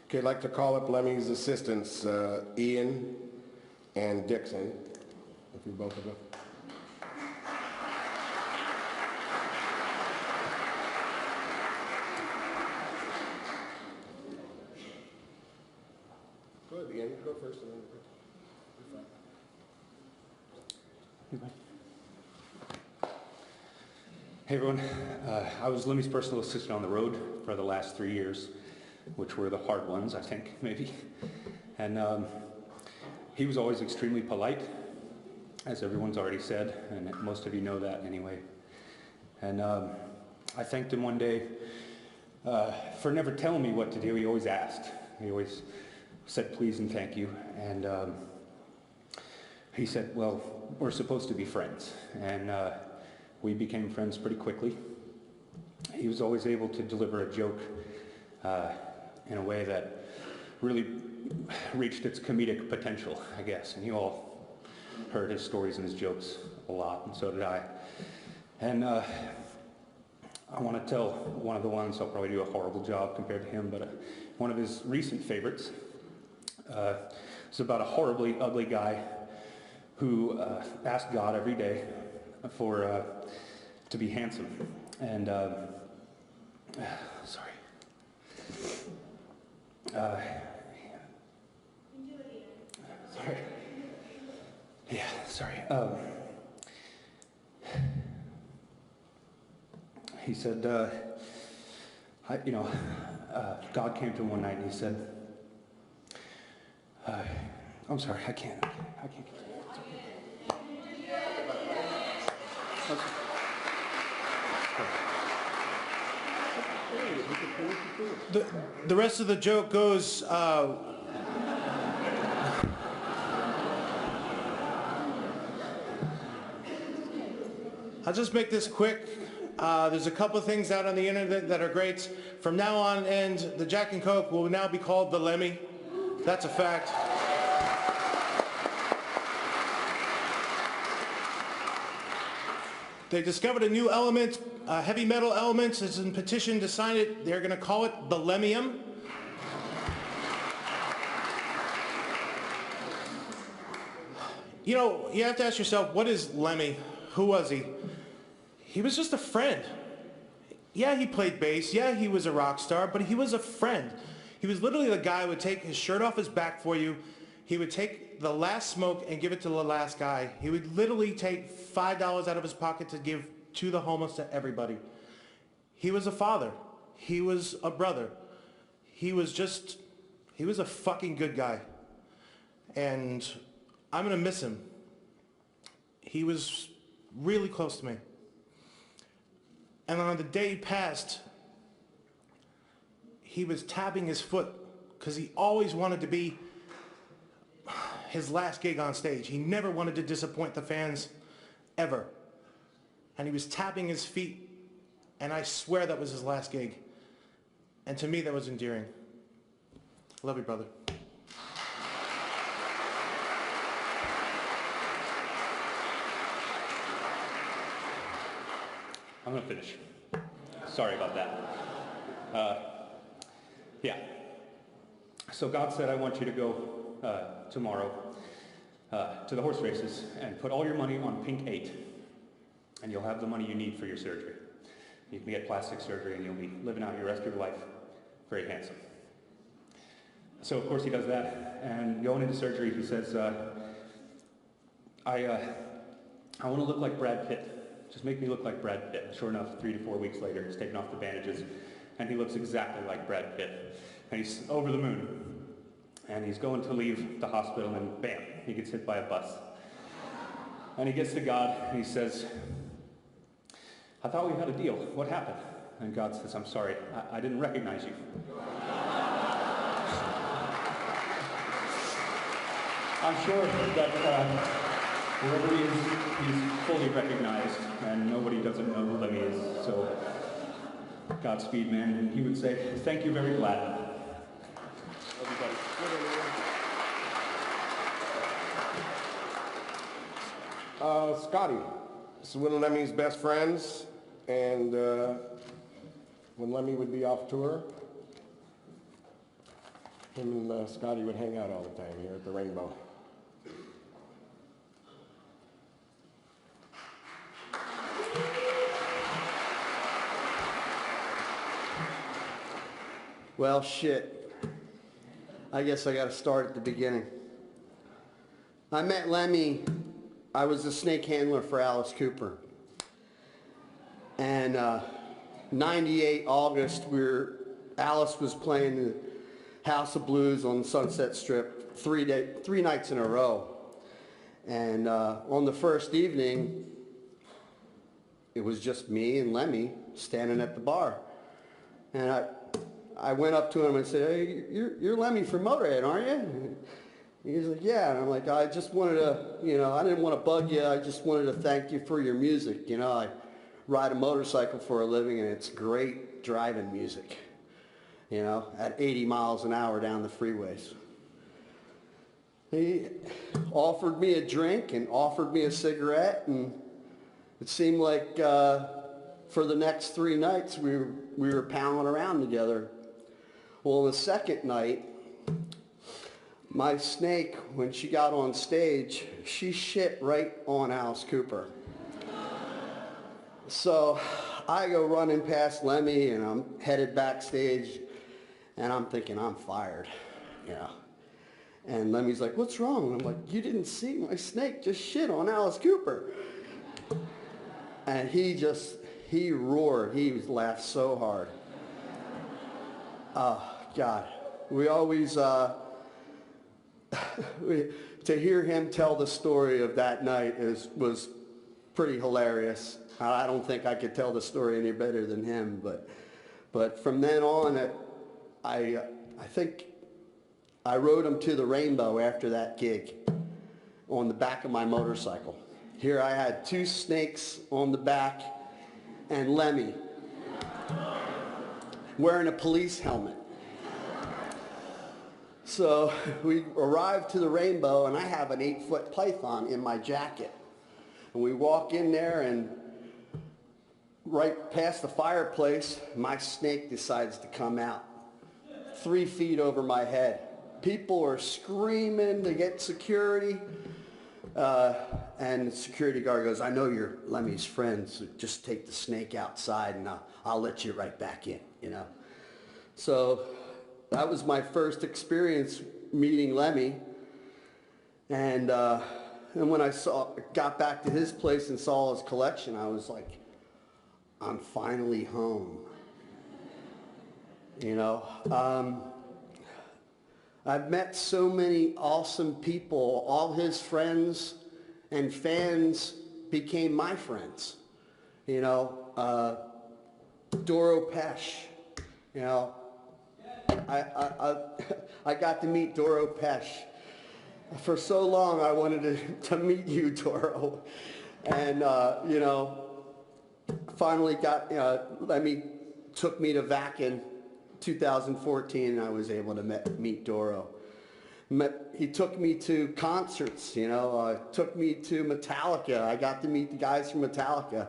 Okay, I'd like to call up Lemmy's assistants, Ian and Dixon, if you both of them. Go ahead, Ian, go first. And then you're fine. Hey everyone, I was Lemmy's personal assistant on the road for the last 3 years, which were the hard ones, I think, maybe. And he was always extremely polite, as everyone's already said, and most of you know that anyway. And I thanked him one day for never telling me what to do. He always asked. He always said please and thank you. And he said, well, we're supposed to be friends. And we became friends pretty quickly. He was always able to deliver a joke in a way that really reached its comedic potential, I guess. And you all heard his stories and his jokes a lot, and so did I. And I want to tell one of the ones, I'll probably do a horrible job compared to him, but one of his recent favorites is about a horribly ugly guy who asked God every day for to be handsome. And sorry. Sorry. Yeah, sorry. He said, God came to him one night and he said, I'm sorry, I can't. The rest of the joke goes, I'll just make this quick. There's a couple of things out on the internet that are great. From now on, the Jack and Coke will now be called the Lemmy. That's a fact. They discovered a new element, a heavy metal element. It's in petition to sign it. They're going to call it the Lemmium. You know, you have to ask yourself, what is Lemmy? Who was he? He was just a friend. Yeah, he played bass. Yeah, he was a rock star, but he was a friend. He was literally the guy who would take his shirt off his back for you. He would take the last smoke and give it to the last guy. He would literally take $5 out of his pocket to give to the homeless, to everybody. He was a father. He was a brother. He was a fucking good guy. And I'm going to miss him. He was really close to me. And on the day he passed, he was tapping his foot because he always wanted to be his last gig on stage. He never wanted to disappoint the fans, ever. And he was tapping his feet, and I swear that was his last gig. And to me, that was endearing. Love you, brother. I'm going to finish. Sorry about that. Yeah. So God said, I want you to go tomorrow to the horse races and put all your money on pink 8, and you'll have the money you need for your surgery. You can get plastic surgery and you'll be living out your rest of your life very handsome. So of course he does that, and going into surgery he says, I want to look like Brad Pitt Just make me look like Brad Pitt. Sure enough, 3 to 4 weeks later, he's taken off the bandages, and he looks exactly like Brad Pitt. And he's over the moon. And he's going to leave the hospital, and bam, he gets hit by a bus. And he gets to God, and he says, I thought we had a deal. What happened? And God says, I'm sorry, I didn't recognize you. I'm sure that wherever he is, he's fully recognized, and nobody doesn't know who Lemmy is. So, Godspeed, man. And he would say, thank you very gladly. Everybody. Scotty. This is one of Lemmy's best friends, and when Lemmy would be off tour, him and Scotty would hang out all the time here at the Rainbow. Well, shit. I guess I got to start at the beginning. I met Lemmy. I was a snake handler for Alice Cooper. And 98 August, Alice was playing the House of Blues on Sunset Strip 3 nights in a row. And on the first evening, it was just me and Lemmy standing at the bar. And I went up to him and said, hey, you're Lemmy from Motorhead, aren't you? And he's like, yeah. And I'm like, I just wanted to, I didn't want to bug you. I just wanted to thank you for your music. I ride a motorcycle for a living, and it's great driving music, at 80 miles an hour down the freeways. He offered me a drink and offered me a cigarette, and it seemed like for the next 3 nights we were pounding around together. Well, the second night, my snake, when she got on stage, she shit right on Alice Cooper. So I go running past Lemmy, and I'm headed backstage, and I'm thinking I'm fired, And Lemmy's like, what's wrong? And I'm like, you didn't see my snake just shit on Alice Cooper. And he roared. He laughed so hard. Oh, God. We always, to hear him tell the story of that night was pretty hilarious. I don't think I could tell the story any better than him, but from then on, I think I rode him to the Rainbow after that gig on the back of my motorcycle. Here I had 2 snakes on the back and Lemmy wearing a police helmet. So we arrived to the Rainbow, and I have an 8-foot python in my jacket. And we walk in there, and right past the fireplace, my snake decides to come out 3 feet over my head. People are screaming to get security. And the security guard goes, I know you're Lemmy's friend, so just take the snake outside and I'll let you right back in, So that was my first experience meeting Lemmy. And when I got back to his place and saw his collection, I was like, I'm finally home. I've met so many awesome people. All his friends and fans became my friends. Doro Pesh. I got to meet Doro Pesh. For so long I wanted to meet you, Doro. And, finally Lemmy took me to Vakin 2014, and I was able to meet Doro. He took me to concerts, took me to Metallica. I got to meet the guys from Metallica.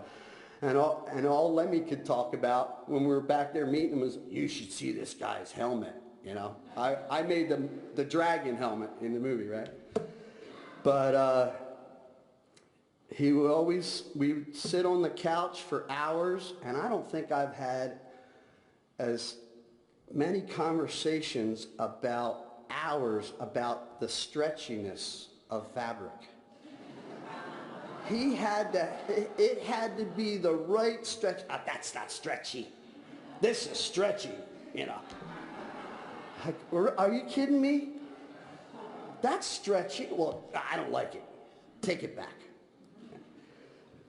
And all Lemmy could talk about when we were back there meeting him was, you should see this guy's helmet, I made the dragon helmet in the movie, right? But we would sit on the couch for hours, and I don't think I've had as many conversations about hours about the stretchiness of fabric. He had to, it had to be the right stretch. That's not stretchy. This is stretchy, you know. Like, are you kidding me? That's stretchy. Well, I don't like it. Take it back.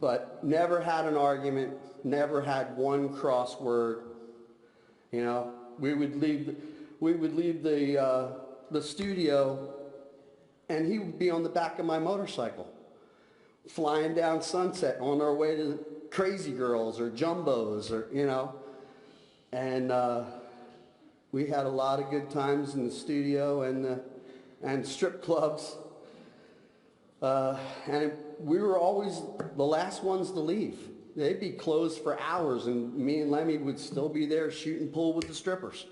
But never had an argument, never had one crossword. You know, we would leave the studio, and he would be on the back of my motorcycle, flying down Sunset on our way to Crazy Girls or Jumbos, or you know, and we had a lot of good times in the studio and strip clubs, and we were always the last ones to leave. They'd be closed for hours, and me and Lemmy would still be there shooting pool with the strippers.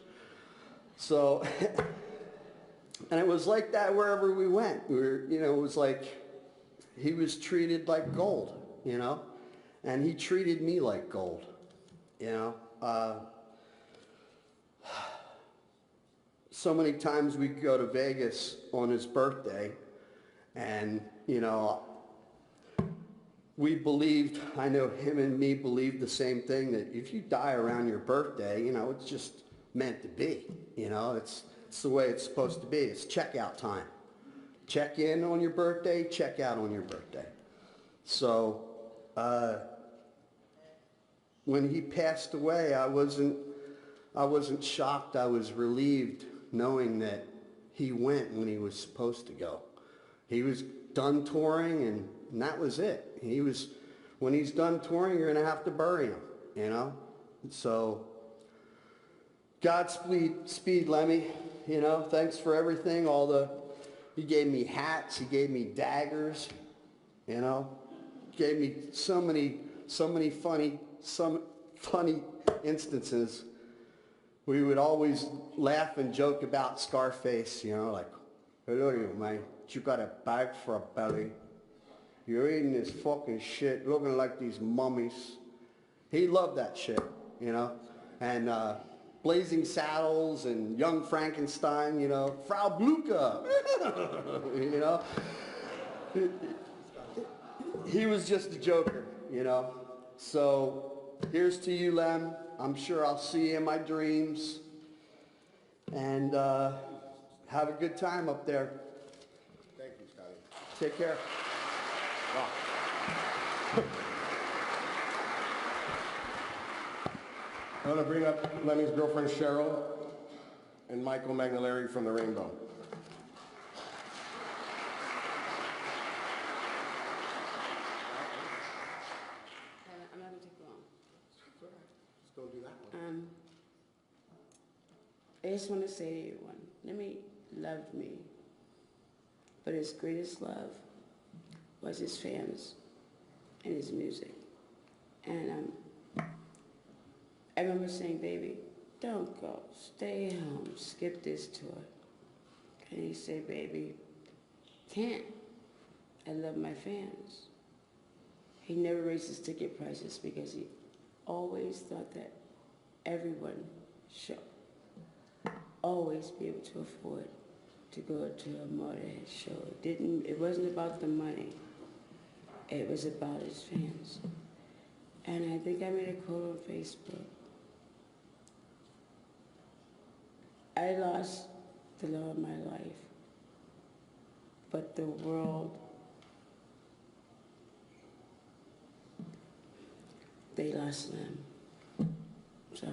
So, and it was like that wherever we went. We were, you know, it was like he was treated like gold, you know, and he treated me like gold, you know. So many times we'd go to Vegas on his birthday, and, you know, we believed, I know him and me believed the same thing, that if you die around your birthday, you know, it's just meant to be, you know, it's the way it's supposed to be. It's checkout time. Check in on your birthday, check out on your birthday. So, when he passed away, I wasn't shocked, I was relieved knowing that he went when he was supposed to go. He was done touring, and that was it. When he's done touring, you're gonna have to bury him, you know? So, Godspeed, Lemmy, you know, thanks for everything, he gave me hats, he gave me daggers, you know, gave me so many funny instances. We would always laugh and joke about Scarface, you know, like, hello you, man, you got a bag for a belly. You're eating this fucking shit, looking like these mummies. He loved that shit, you know, and Blazing Saddles and Young Frankenstein, you know, Frau Blucher, you know. He was just a joker, you know. So here's to you, Lem. I'm sure I'll see you in my dreams. And have a good time up there. Thank you, Scotty. Take care. Wow. I want to bring up Lemmy's girlfriend Cheryl and Michael Magnolari from the Rainbow. I'm not going to take long. Just don't do that one. I just want to say to everyone, Lemmy loved me, but his greatest love was his fans and his music. And I remember saying, baby, don't go, stay home, skip this tour. And he said, baby, can't. I love my fans. He never raised his ticket prices because he always thought that everyone should always be able to afford to go to a Motorhead show. It wasn't about the money. It was about his fans. And I think I made a quote on Facebook. I lost the love of my life, but the world, they lost them. So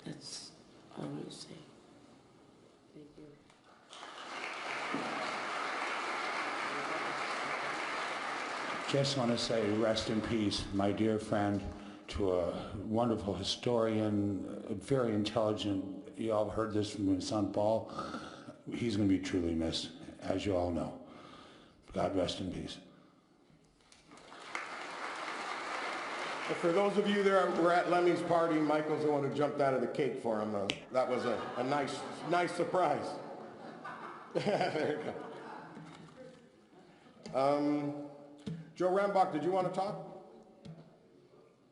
that's all I want to say. Thank you. Just want to say rest in peace, my dear friend, to a wonderful historian, very intelligent. You all heard this from his son Paul. He's going to be truly missed, as you all know. God rest in peace. Well, for those of you that were at Lemmy's party, Michael's the one who jumped out of the cake for him. That was a nice surprise. There you go. Joe Rambach, did you want to talk?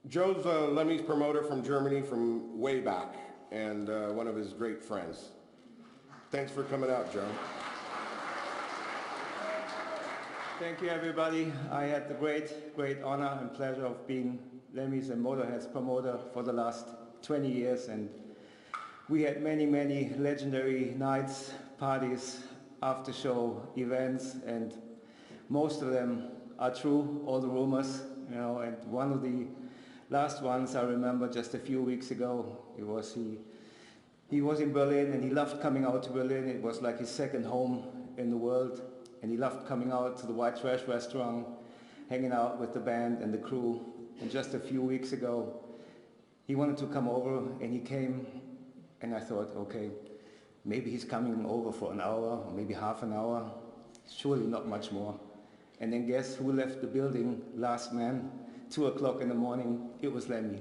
Joe's Lemmy's promoter from Germany from way back, and one of his great friends. Thanks for coming out, Joe. Thank you, everybody. I had the great honor and pleasure of being Lemmy's and Motorhead's promoter for the last 20 years, and we had many legendary nights, parties, after-show events, and most of them are true, all the rumors, you know, and one of the last ones I remember just a few weeks ago, he was in Berlin, and he loved coming out to Berlin. It was like his second home in the world. And he loved coming out to the White Trash restaurant, hanging out with the band and the crew. And just a few weeks ago, he wanted to come over, and he came, and I thought, okay, maybe he's coming over for an hour, or maybe half an hour, surely not much more. And then guess who left the building last man, 2 o'clock in the morning? It was Lemmy.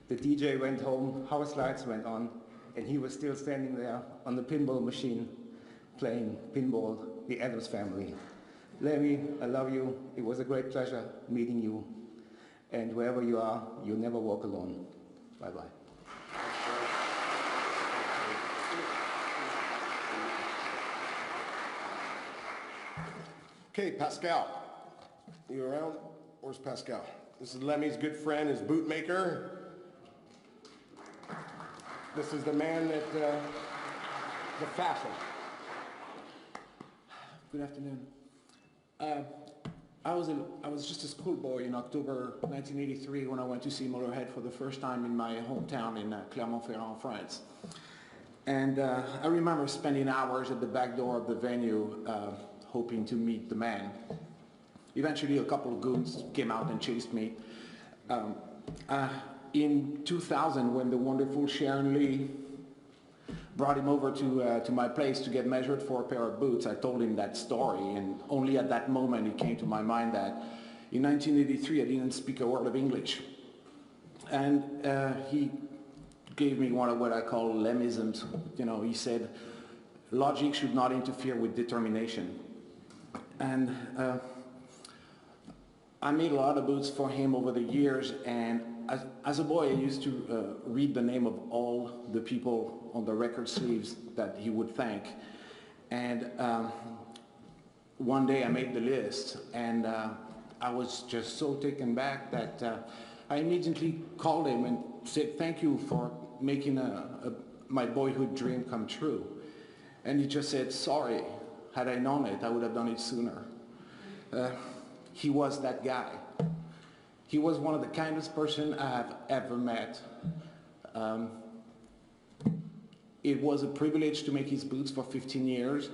The DJ went home, house lights went on, and he was still standing there on the pinball machine, playing pinball, the Addams Family. Lemmy, I love you. It was a great pleasure meeting you. And wherever you are, you'll never walk alone. Bye-bye. Okay, Pascal. You around? Where's Pascal? This is Lemmy's good friend, his bootmaker. This is the man that, the fashion. Good afternoon. I was just a schoolboy in October 1983 when I went to see Motorhead for the first time in my hometown in Clermont-Ferrand, France. And I remember spending hours at the back door of the venue hoping to meet the man. Eventually a couple of goons came out and chased me. In 2000, when the wonderful Sharon Lee brought him over to my place to get measured for a pair of boots, I told him that story, and only at that moment it came to my mind that in 1983 I didn't speak a word of English. And he gave me one of what I call Lemmisms. You know, he said, logic should not interfere with determination. And I made a lot of boots for him over the years, and as a boy I used to read the name of all the people on the record sleeves that he would thank. And one day I made the list, and I was just so taken back that I immediately called him and said, thank you for making my boyhood dream come true. And he just said, sorry, had I known it, I would have done it sooner. He was that guy. He was one of the kindest person I have ever met. It was a privilege to make his boots for 15 years,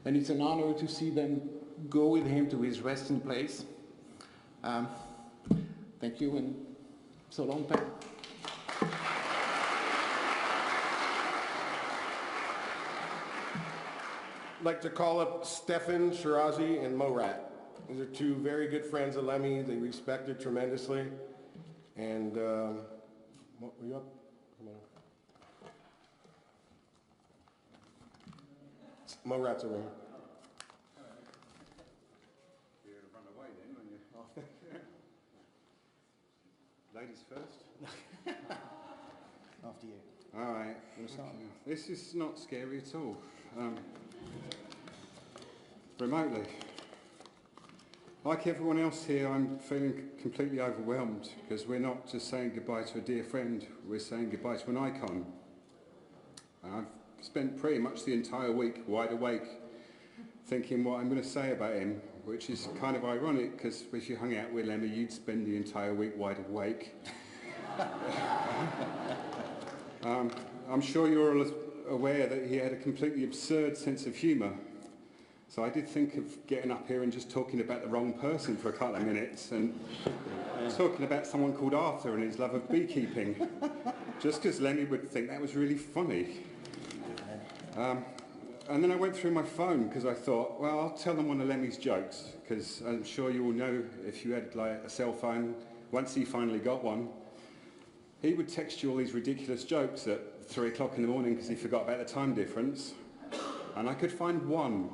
and it's an honor to see them go with him to his resting place. Thank you, and so long, Pat. I'd like to call up Stefan Shirazi and Morat. These are two very good friends of Lemmy. They respected tremendously. And, what, were you up? Come on. Morat's around. You're going to run away then when you're off. Ladies first? After you. All right. This is not scary at all. Remotely. Like everyone else here, I'm feeling completely overwhelmed because we're not just saying goodbye to a dear friend, we're saying goodbye to an icon. I've spent pretty much the entire week wide awake thinking what I'm going to say about him, which is kind of ironic because if you hung out with Lemmy, you'd spend the entire week wide awake. I'm sure you're all aware that he had a completely absurd sense of humour. So I did think of getting up here and just talking about the wrong person for a couple of minutes and talking about someone called Arthur and his love of beekeeping, just because Lemmy would think that was really funny. And then I went through my phone because I thought, well, I'll tell them one of Lemmy's jokes, because I'm sure you all know if you had like a cell phone, once he finally got one, he would text you all these ridiculous jokes at 3 o'clock in the morning because he forgot about the time difference. And I could find one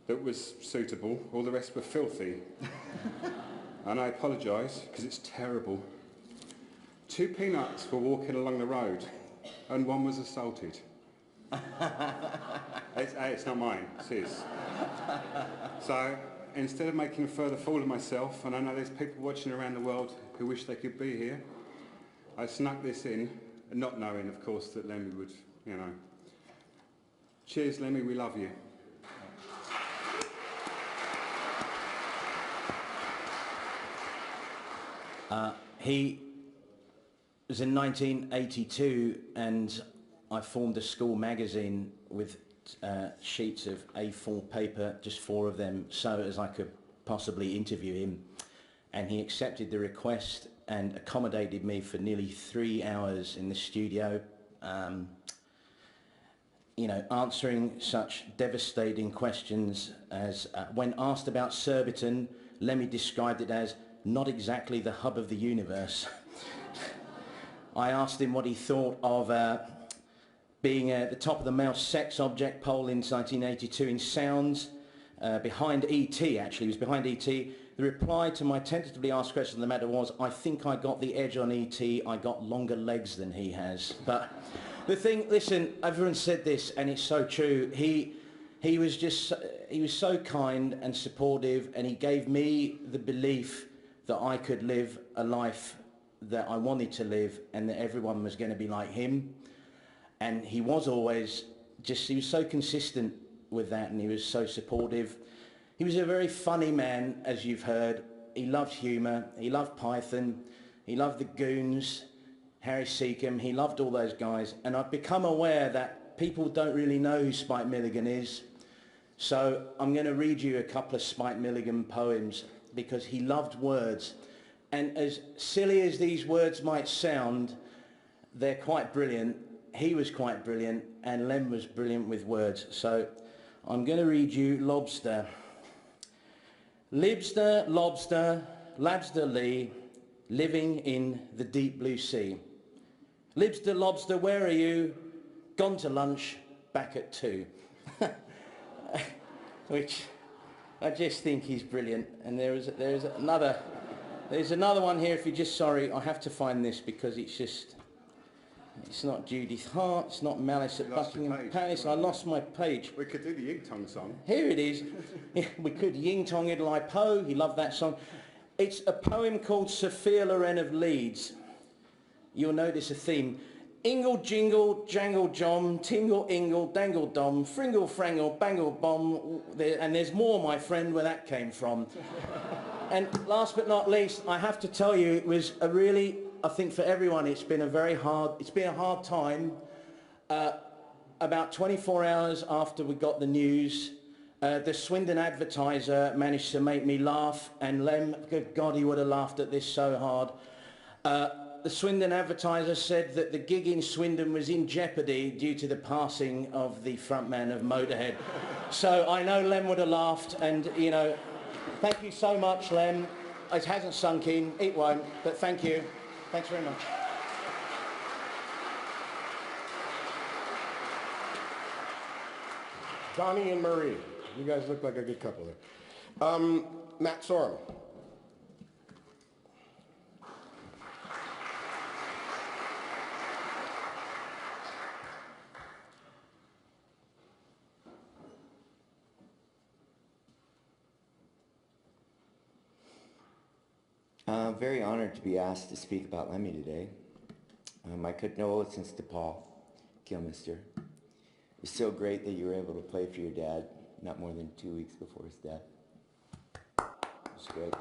that was suitable, all the rest were filthy. And I apologise, because it's terrible. 2 peanuts were walking along the road, and one was assaulted. It's not mine, it's his. So, instead of making a further fool of myself, and I know there's people watching around the world who wish they could be here, I snuck this in, not knowing, of course, that Lemmy would, you know. Cheers, Lemmy, we love you. He was in 1982, and I formed a school magazine with sheets of A4 paper, just 4 of them, so as I could possibly interview him. And he accepted the request and accommodated me for nearly 3 hours in the studio, you know, answering such devastating questions as when asked about Surbiton, Lemmy described it as not exactly the hub of the universe. I asked him what he thought of being at the top of the Mouse Sex Object poll in 1982 in sounds, behind E.T. actually, he was behind E.T. The reply to my tentatively asked question on the matter was, I think I got the edge on E.T., I got longer legs than he has. But the thing, listen, everyone said this and it's so true, he was so kind and supportive, and he gave me the belief that I could live a life that I wanted to live and that everyone was going to be like him. And he was always he was so consistent with that, and he was so supportive. He was a very funny man, as you've heard. He loved humour, he loved Python, he loved the Goons, Harry Seacombe, he loved all those guys. And I've become aware that people don't really know who Spike Milligan is. So I'm going to read you a couple of Spike Milligan poems, because he loved words. And as silly as these words might sound, they're quite brilliant. He was quite brilliant, and Lem was brilliant with words. So I'm going to read you Lobster. Libster, lobster, labster lee, living in the deep blue sea. Libster, lobster, where are you? Gone to lunch, back at 2. Which I just think he's brilliant. And there's another one here. If you're just sorry, I have to find this because it's not Judith Hart, it's not Malice at Buckingham Palace. I lost my page. We could do the Ying Tong song. Here it is. We could. Ying Tong Idlai Po. He loved that song. It's a poem called Sophia Loren of Leeds. You'll notice a theme. Ingle jingle, jangle jom, tingle ingle, dangle dom, fringle frangle, bangle bomb. And there's more, my friend, where that came from. And last but not least, I have to tell you, it was a really, I think for everyone, it's been a hard time. About 24 hours after we got the news, the Swindon Advertiser managed to make me laugh, and Lem, good God, he would have laughed at this so hard. The Swindon Advertiser said that the gig in Swindon was in jeopardy due to the passing of the frontman of Motorhead. So I know Lem would have laughed, and, you know, thank you so much, Lem. It hasn't sunk in, it won't, but thank you. Thanks very much. Donnie and Marie. You guys look like a good couple there. Matt Sorum. I'm very honored to be asked to speak about Lemmy today. My condolences to Paul Kilmister. It was so great that you were able to play for your dad not more than 2 weeks before his death. It was great,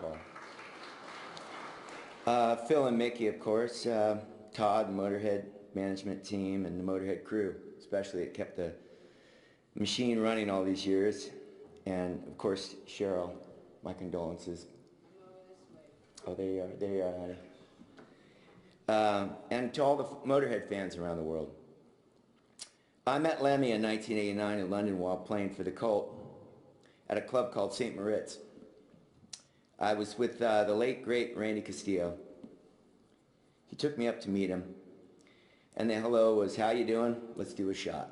Paul. Phil and Mickey, of course, Todd, Motorhead management team, and the Motorhead crew, especially, it kept the machine running all these years. And of course, Cheryl, my condolences. Oh, there you are, honey. And to all the Motorhead fans around the world. I met Lemmy in 1989 in London while playing for the Cult at a club called St. Moritz. I was with the late, great Randy Castillo. He took me up to meet him, and the hello was, how you doing? Let's do a shot.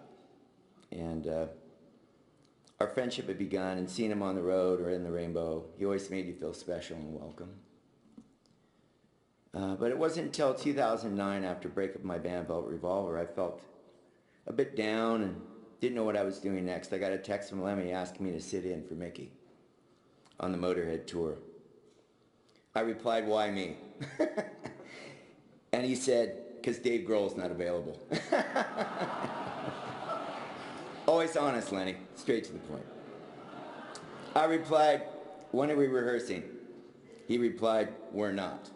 And our friendship had begun, and seeing him on the road or in the Rainbow, he always made you feel special and welcome. But it wasn't until 2009, after breakup of my band Velvet Revolver, I felt a bit down and didn't know what I was doing next. I got a text from Lemmy asking me to sit in for Mickey. on the Motorhead tour. I replied, why me? And he said, because Dave Grohl's not available. Always honest, Lenny, straight to the point. I replied, when are we rehearsing? He replied, we're not.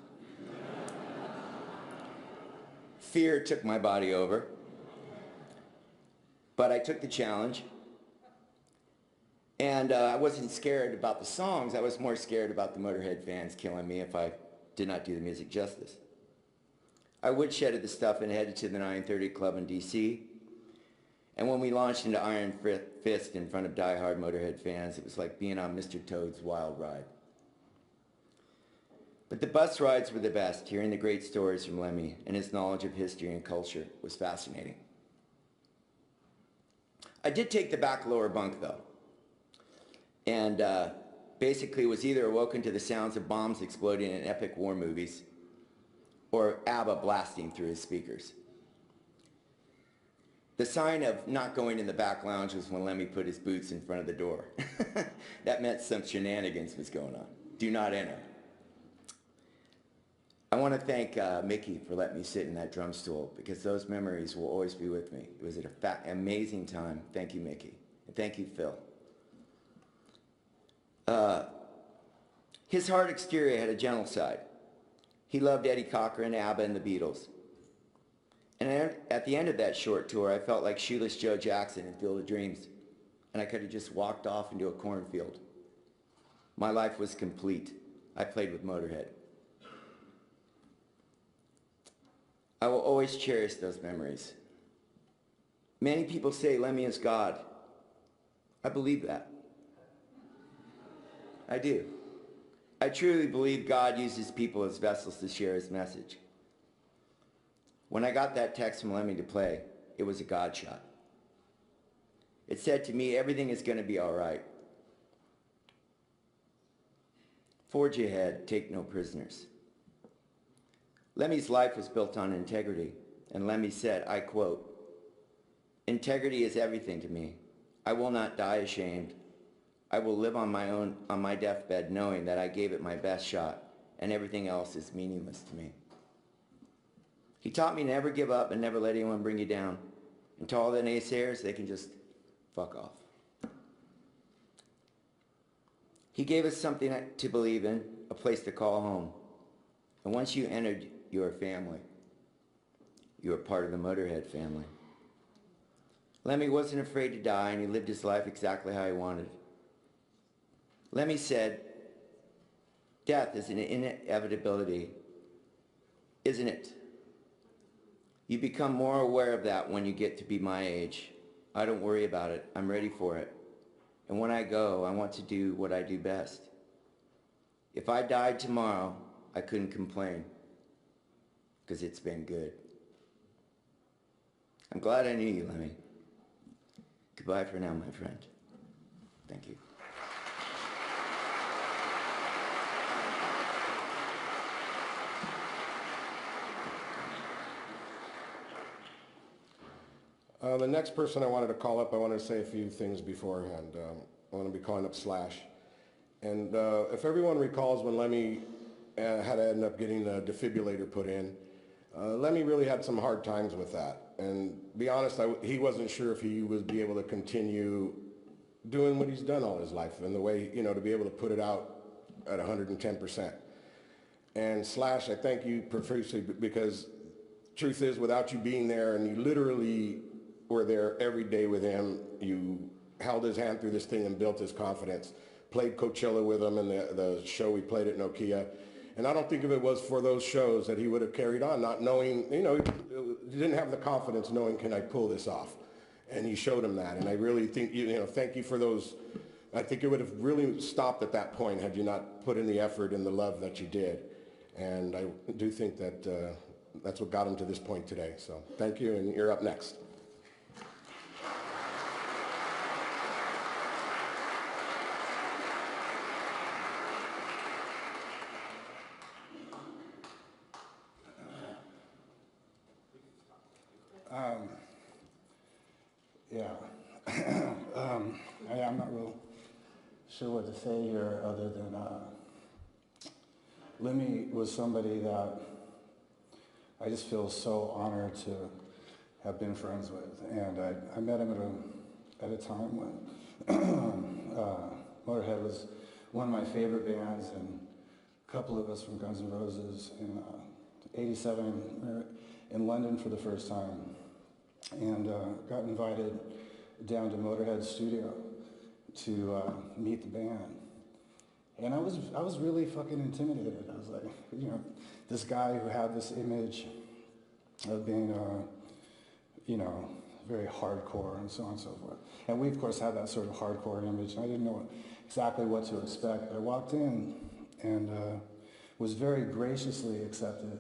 Fear took my body over, but I took the challenge. And I wasn't scared about the songs, I was more scared about the Motorhead fans killing me if I did not do the music justice. I woodshedded the stuff and headed to the 930 Club in DC. And when we launched into Iron Fist in front of die-hard Motorhead fans, it was like being on Mr. Toad's wild ride. But the bus rides were the best. Hearing the great stories from Lemmy and his knowledge of history and culture was fascinating. I did take the back lower bunk though, and basically was either awoken to the sounds of bombs exploding in epic war movies or ABBA blasting through his speakers. The sign of not going in the back lounge was when Lemmy put his boots in front of the door. That meant some shenanigans was going on. Do not enter. I want to thank Mickey for letting me sit in that drum stool because those memories will always be with me. It was an amazing time. Thank you, Mickey. And thank you, Phil. His hard exterior had a gentle side. He loved Eddie Cochran, ABBA, and the Beatles. And at the end of that short tour, I felt like Shoeless Joe Jackson in Field of Dreams, and I could have just walked off into a cornfield. My life was complete. I played with Motorhead. I will always cherish those memories. Many people say Lemmy is God. I believe that. I do. I truly believe God uses people as vessels to share his message. When I got that text from Lemmy to play, it was a God shot. It said to me, everything is going to be all right. Forge ahead, take no prisoners. Lemmy's life was built on integrity, and Lemmy said, I quote, integrity is everything to me. I will not die ashamed. I will live on my deathbed knowing that I gave it my best shot, and everything else is meaningless to me. He taught me to never give up and never let anyone bring you down. And to all the naysayers, they can just fuck off. He gave us something to believe in, a place to call home. And once you entered, you are family. You are part of the Motorhead family. Lemmy wasn't afraid to die, and he lived his life exactly how he wanted. Lemmy said, death is an inevitability, isn't it? You become more aware of that when you get to be my age. I don't worry about it. I'm ready for it. And when I go, I want to do what I do best. If I died tomorrow, I couldn't complain, because it's been good. I'm glad I knew you, Lemmy. Goodbye for now, my friend. Thank you. The next person I wanted to call up, I wanted to say a few things beforehand. I want to be calling up Slash. And if everyone recalls when Lemmy had to end up getting the defibrillator put in, Lemmy really had some hard times with that. And to be honest, he wasn't sure if he would be able to continue doing what he's done all his life and the way, you know, to be able to put it out at 110%. And Slash, I thank you profusely because truth is, without you being there, and you literally were there every day with him, you held his hand through this thing and built his confidence, played Coachella with him and the show we played at Nokia. And I don't think if it was for those shows that he would have carried on, not knowing, you know, he didn't have the confidence knowing, can I pull this off? And he showed him that. And I really think, you know, thank you for those. I think it would have really stopped at that point had you not put in the effort and the love that you did. And I do think that that's what got him to this point today. So thank you, and you're up next. Yeah. I'm not real sure what to say here other than Lemmy was somebody that I just feel so honored to have been friends with. And I met him at a time when Motorhead was one of my favorite bands, and a couple of us from Guns N' Roses in '87 in London for the first time, and got invited down to Motorhead's studio to meet the band. And I was really fucking intimidated. I was like, you know, this guy who had this image of being, you know, very hardcore and so on and so forth. And we, of course, had that sort of hardcore image. And I didn't know exactly what to expect. I walked in and was very graciously accepted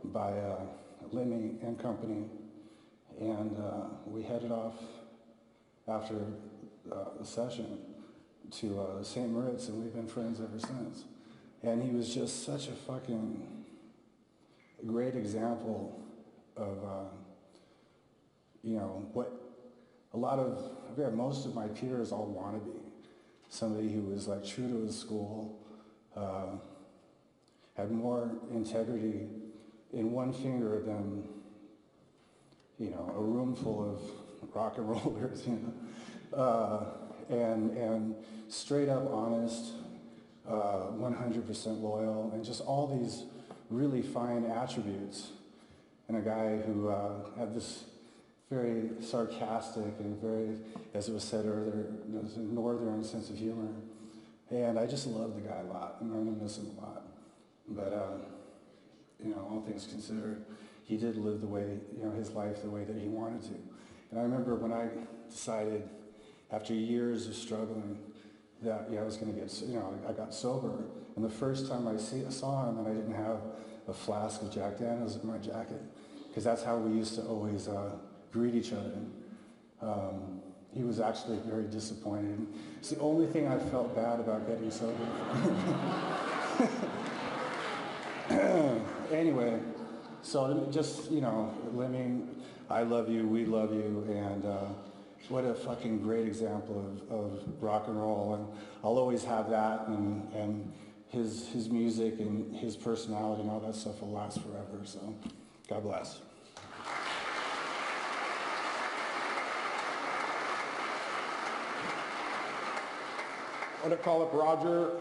by Lemmy and company. And we headed off after the session to St. Moritz, and we've been friends ever since. And he was just such a fucking great example of, you know, what most of my peers all want to be. Somebody who was like true to his school, had more integrity in one finger than, you know, a room full of rock and rollers, you know. And straight up honest, 100% loyal, and just all these really fine attributes. And a guy who had this very sarcastic and very, as it was said earlier, a northern sense of humor. And I just love the guy a lot, and I'm gonna miss him a lot. But, you know, all things considered, he did live the way, you know, his life the way that he wanted to. And I remember when I decided, after years of struggling, that I was going to get, you know, I got sober. And the first time I saw him, and I didn't have a flask of Jack Daniels in my jacket, because that's how we used to always greet each other. He was actually very disappointed. It's the only thing I felt bad about getting sober. Anyway, so just, you know, Lemmy, I love you, we love you, and what a fucking great example of rock and roll. And I'll always have that, and his music and his personality and all that stuff will last forever, so God bless. I want to call up Roger.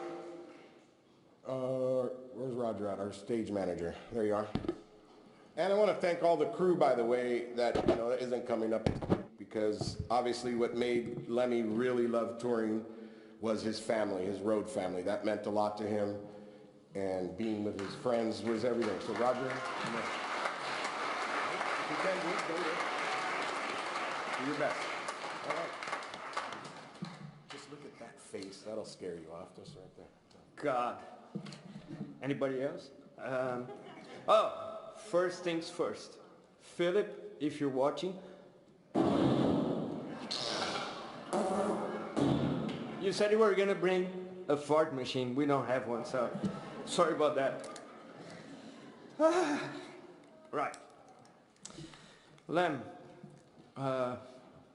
Where's Roger at? Our stage manager. There you are. And I want to thank all the crew, by the way, that, you know, isn't coming up, because obviously what made Lemmy really love touring was his family, his road family. That meant a lot to him, and being with his friends was everything. So Roger, come on. If you can, do your best. All right. Just look at that face. That'll scare you off, just right there. God. Anybody else? First things first. Philip, if you're watching, you said you were going to bring a fart machine. We don't have one, so sorry about that. Right. Lem,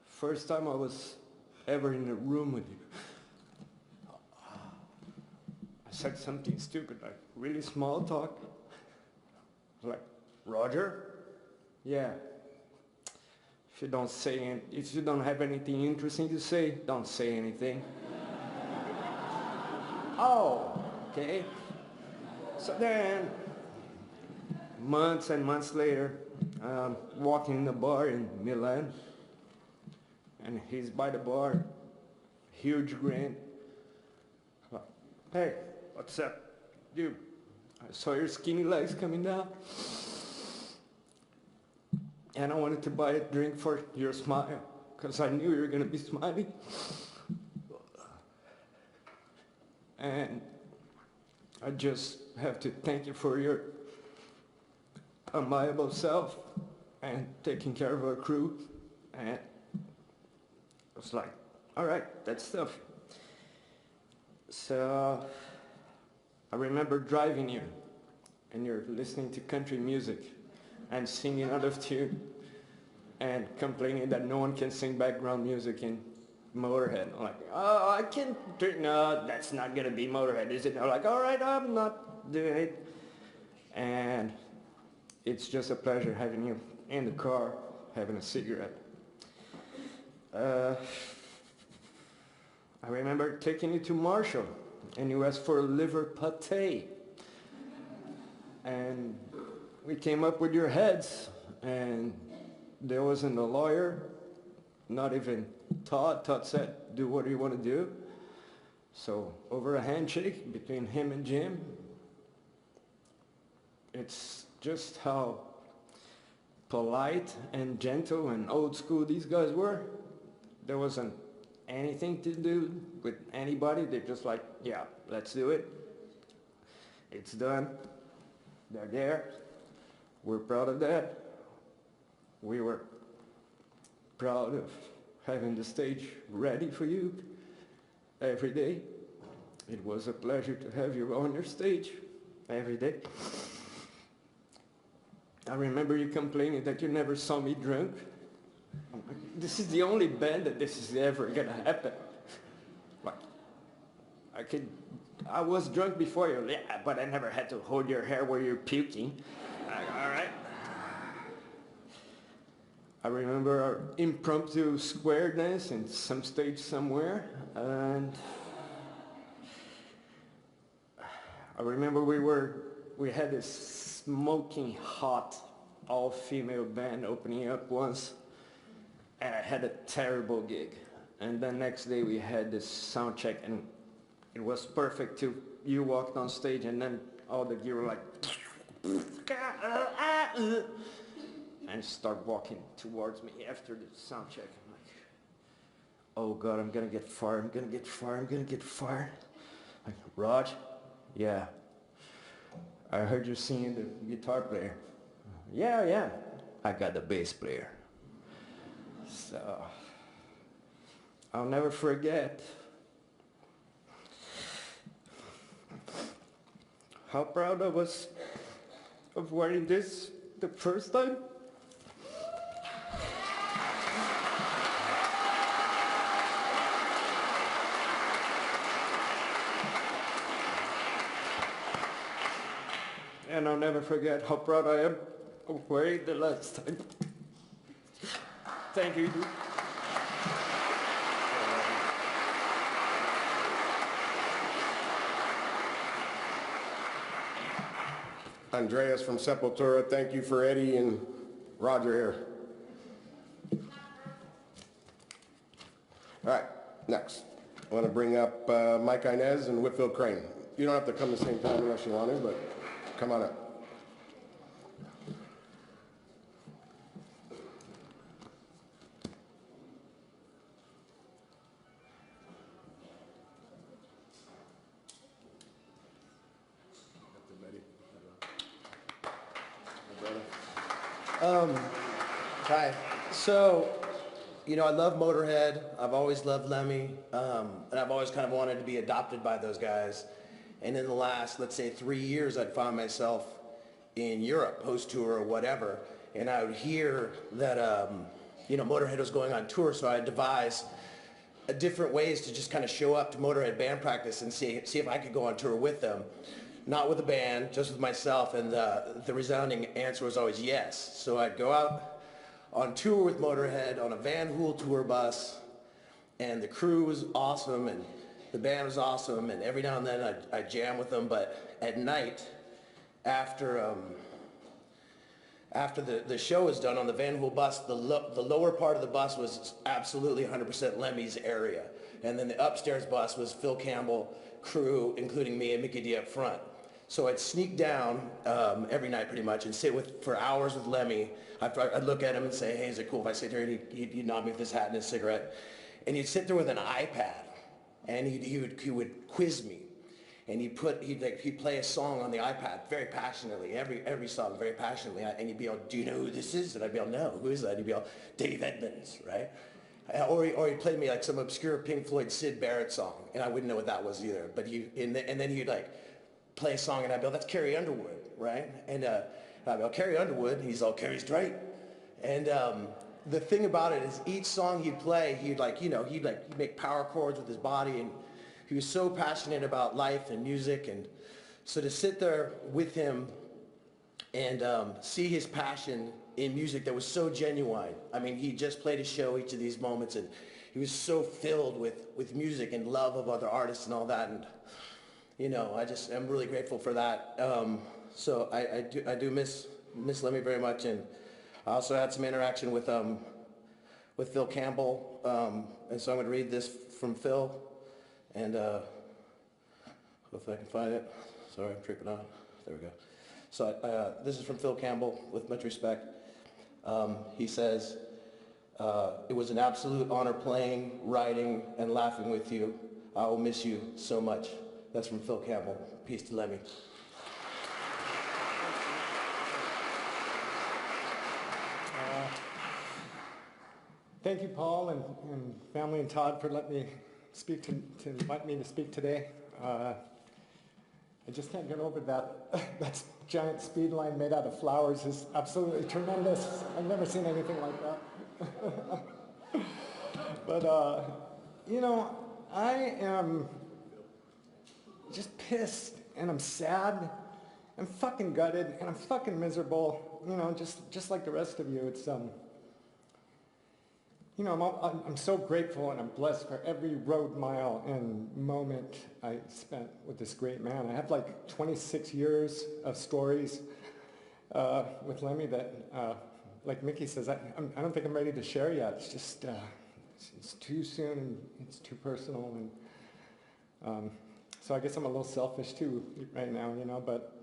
first time I was ever in a room with you, I said something stupid, like really small talk. Like, Roger? Yeah. If you don't have anything interesting to say, don't say anything. Oh, okay. So then, months and months later, walking in the bar in Milan, and he's by the bar, huge grin. Hey, what's up? Dude, I saw your skinny legs coming down, and I wanted to buy a drink for your smile, because I knew you were going to be smiling. And I just have to thank you for your amiable self and taking care of our crew. And I was like, all right, that's stuff. So I remember driving you, and you're listening to country music and singing out of tune and complaining that no one can sing background music in Motorhead. I'm like, oh, I can't do, no, that's not gonna be Motorhead, is it? They're like, all right, I'm not doing it. And it's just a pleasure having you in the car, having a cigarette. I remember taking you to Marshall, and you asked for liver pate. And we came up with your heads, and there wasn't a lawyer, not even Todd. Todd said, do what you want to do. So over a handshake between him and Jim, it's just how polite and gentle and old school these guys were. There wasn't anything to do with anybody. They're just like, yeah, let's do it. It's done. They're there. We're proud of that. We were proud of having the stage ready for you every day. It was a pleasure to have you on your stage every day. I remember you complaining that you never saw me drunk. I'm like, this is the only band that this is ever gonna happen. Like, I was drunk before you, yeah, but I never had to hold your hair where you're puking. All right. I remember our impromptu square dance in some stage somewhere, and I remember we had this smoking hot all-female band opening up once, and I had a terrible gig. And the next day we had this sound check, and it was perfect too. You walked on stage, and then all the gear were like, and start walking towards me after the sound check. I'm like, oh God, I'm gonna get fired, I'm gonna get fired, I'm gonna get fired. Like, Raj, yeah, I heard you singing the guitar player. Yeah, I got the bass player. So, I'll never forget how proud I was of wearing this the first time. And I'll never forget how proud I am of wearing it the last time. Thank you. Andreas from Sepultura, thank you for Eddie and Roger here. All right, next. I want to bring up Mike Inez and Whitfield Crane. You don't have to come the same time unless you want to, but come on up. Hi. So, you know, I love Motorhead. I've always loved Lemmy. And I've always kind of wanted to be adopted by those guys. And in the last, let's say, 3 years, I'd found myself in Europe, post-tour or whatever. And I would hear that, you know, Motorhead was going on tour, so I'd devise different ways to just kind of show up to Motorhead band practice and see if I could go on tour with them. Not with a band, just with myself, and the resounding answer was always yes. So I'd go out on tour with Motorhead on a Van Hool tour bus, and the crew was awesome, and the band was awesome, and every now and then I'd jam with them, but at night, after the show was done on the Van Hool bus, the lower part of the bus was absolutely 100% Lemmy's area, and then the upstairs bus was Phil Campbell, crew, including me and Mickey D up front. So I'd sneak down every night pretty much and sit for hours with Lemmy. I'd look at him and say, hey, is it cool if I sit here? And he'd nod me with his hat and his cigarette. And he'd sit there with an iPad, and he would quiz me. And he'd play a song on the iPad very passionately, every song very passionately. And he'd be all, do you know who this is? And I'd be all, no, who is that? He'd be all, Dave Edmunds, right? Or he'd play me like some obscure Pink Floyd Syd Barrett song, and I wouldn't know what that was either. But and then he'd like play a song, and I'd be all, that's Carrie Underwood, right? And I'd be all, Carrie Underwood, and he's all, Carrie's right. And the thing about it is each song he'd play, he'd make power chords with his body, and he was so passionate about life and music. And so to sit there with him and see his passion in music that was so genuine. I mean, he just played a show each of these moments, and he was so filled with music and love of other artists and all that. And, I'm really grateful for that. So I do miss Lemmy very much. And I also had some interaction with Phil Campbell. And so I'm going to read this from Phil. And hopefully I can find it. Sorry, I'm tripping out. There we go. So this is from Phil Campbell, with much respect. He says, it was an absolute honor playing, writing, and laughing with you. I will miss you so much. That's from Phil Campbell. Peace to Lemmy. Thank you, Paul, and family, and Todd, for letting me speak to invite me to speak today. I just can't get over that giant speed line made out of flowers is absolutely tremendous. I've never seen anything like that. But, I am just pissed, and I'm sad, I'm fucking gutted, and I'm fucking miserable, just like the rest of you. It's, I'm so grateful and I'm blessed for every road mile and moment I spent with this great man. I have like 26 years of stories with Lemmy that, like Mickey says, I don't think I'm ready to share yet. It's just, it's too soon and it's too personal. And so I guess I'm a little selfish too right now, but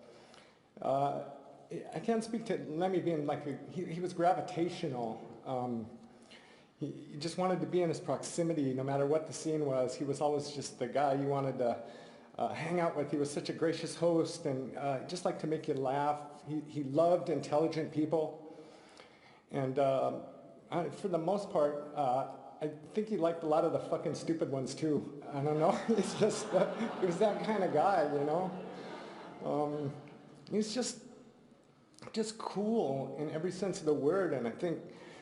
I can't speak to Lemmy being like, he was gravitational. He just wanted to be in his proximity no matter what the scene was. He was always just the guy you wanted to hang out with. He was such a gracious host and just liked to make you laugh. He loved intelligent people. And for the most part, I think he liked a lot of the fucking stupid ones too. I don't know. He's just, he was that kind of guy, He's just cool in every sense of the word. And I think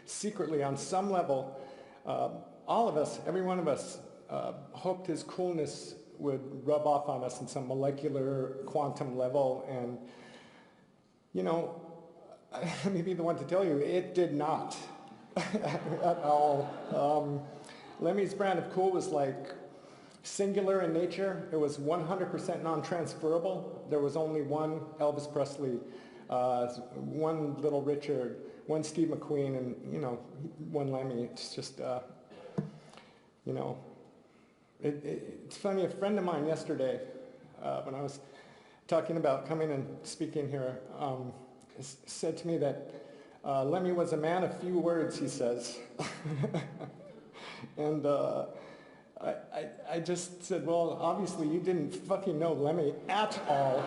secretly, on some level, all of us, every one of us, hoped his coolness would rub off on us in some molecular quantum level. And, let me be the one to tell you, it did not at all. Lemmy's brand of cool was like singular in nature. It was 100% non-transferable. There was only one Elvis Presley, one Little Richard, one Steve McQueen, and, one Lemmy. It's just, it's funny, a friend of mine yesterday, when I was talking about coming and speaking here, said to me that Lemmy was a man of few words, he says. And I just said, well, obviously you didn't fucking know Lemmy at all.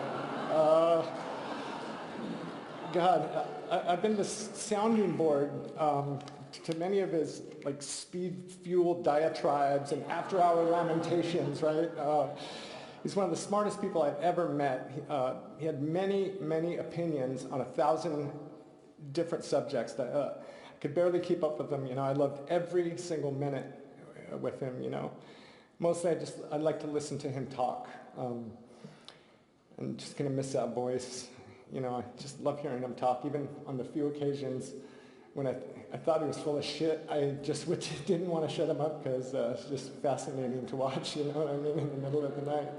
God, I've been the sounding board to many of his like speed-fueled diatribes and after-hour lamentations, right? He's one of the smartest people I've ever met. He had many, many opinions on 1,000 different subjects that I could barely keep up with them. I loved every single minute with him. Mostly I'd like to listen to him talk. I'm just gonna miss that voice. I just love hearing him talk, even on the few occasions when I thought he was full of shit. I just didn't want to shut him up because it's just fascinating to watch, you know what I mean, in the middle of the night.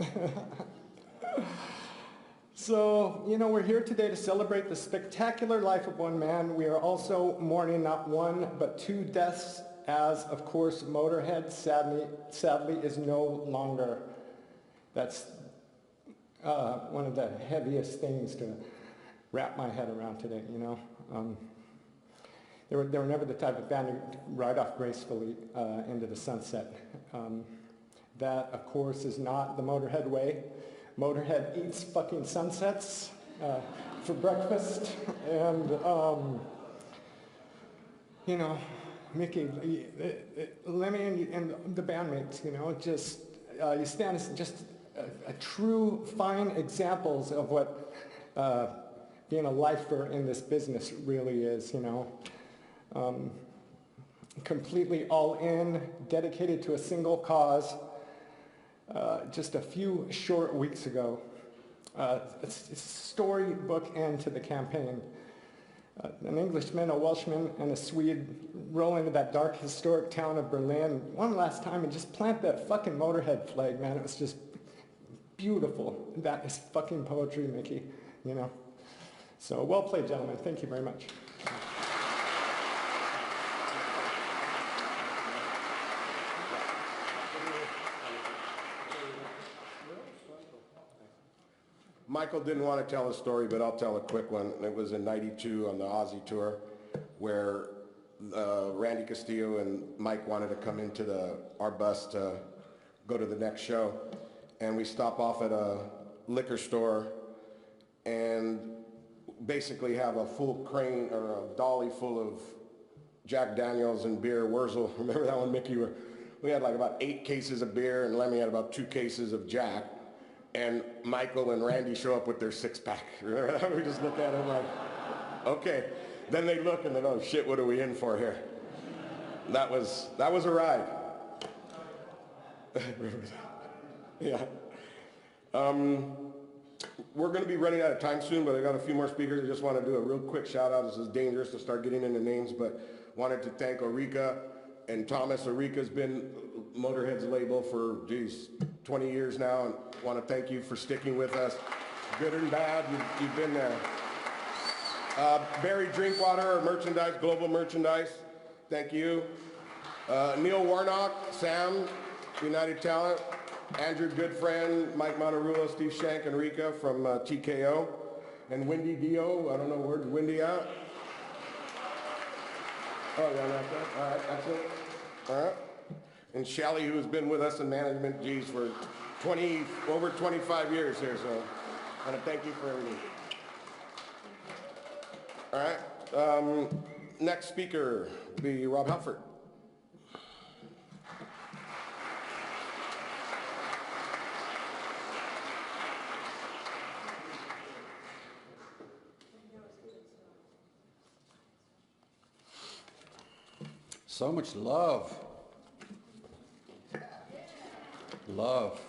So, we're here today to celebrate the spectacular life of one man. We are also mourning not one, but two deaths, as, of course, Motorhead sadly is no longer. That's one of the heaviest things to wrap my head around today, They were never the type of band to ride off gracefully into the sunset. That, of course, is not the Motorhead way. Motorhead eats fucking sunsets for breakfast. And, Mickey, Lemmy and the bandmates, you stand as just a true fine examples of what being a lifer in this business really is, completely all in, dedicated to a single cause, just a few short weeks ago. It's a storybook end to the campaign. An Englishman, a Welshman, and a Swede roll into that dark historic town of Berlin one last time and just plant that fucking Motorhead flag, man. It was just beautiful. That is fucking poetry, Mickey, you know. So well played, gentlemen. Thank you very much. Michael didn't want to tell a story, but I'll tell a quick one. It was in '92 on the Aussie tour where Randy Castillo and Mike wanted to come into our bus to go to the next show. And we stop off at a liquor store and basically have a full crane or a dolly full of Jack Daniels and beer. Wurzel, remember that one, Mickey? We had like about 8 cases of beer and Lemmy had about 2 cases of Jack. And Michael and Randy show up with their 6-pack. Remember that? We just look at them like, okay. Then they look and they go, oh, shit, what are we in for here? That was a ride. Yeah. We're going to be running out of time soon, but I got a few more speakers. I just want to do a real quick shout out. This is dangerous to start getting into names, but wanted to thank Orica and Thomas. Orica's been Motorhead's label for, 20 years now, and want to thank you for sticking with us. Good and bad, you've been there. Barry Drinkwater, merchandise, global merchandise, thank you. Neil Warnock, Sam, United Talent, Andrew Goodfriend, Mike Monterulo, Steve Shank, and Rika from TKO, and Wendy Dio. I don't know, where's Wendy at? Oh, yeah, that's it. All right, that's it. All right. And Shelley, who's been with us in management, for over 25 years here, so I want to thank you for everything. All right, next speaker will be Rob Halford. So much love. Love.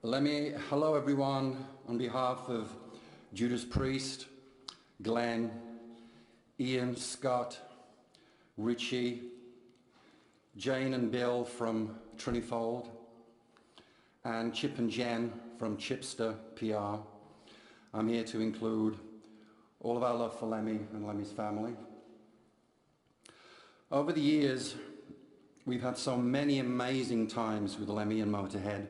Lemmy, hello everyone. On behalf of Judas Priest, Glenn, Ian, Scott, Richie, Jane and Bill from Trinifold, and Chip and Jen from Chipster PR, I'm here to include all of our love for Lemmy and Lemmy's family. Over the years, we've had so many amazing times with Lemmy and Motorhead,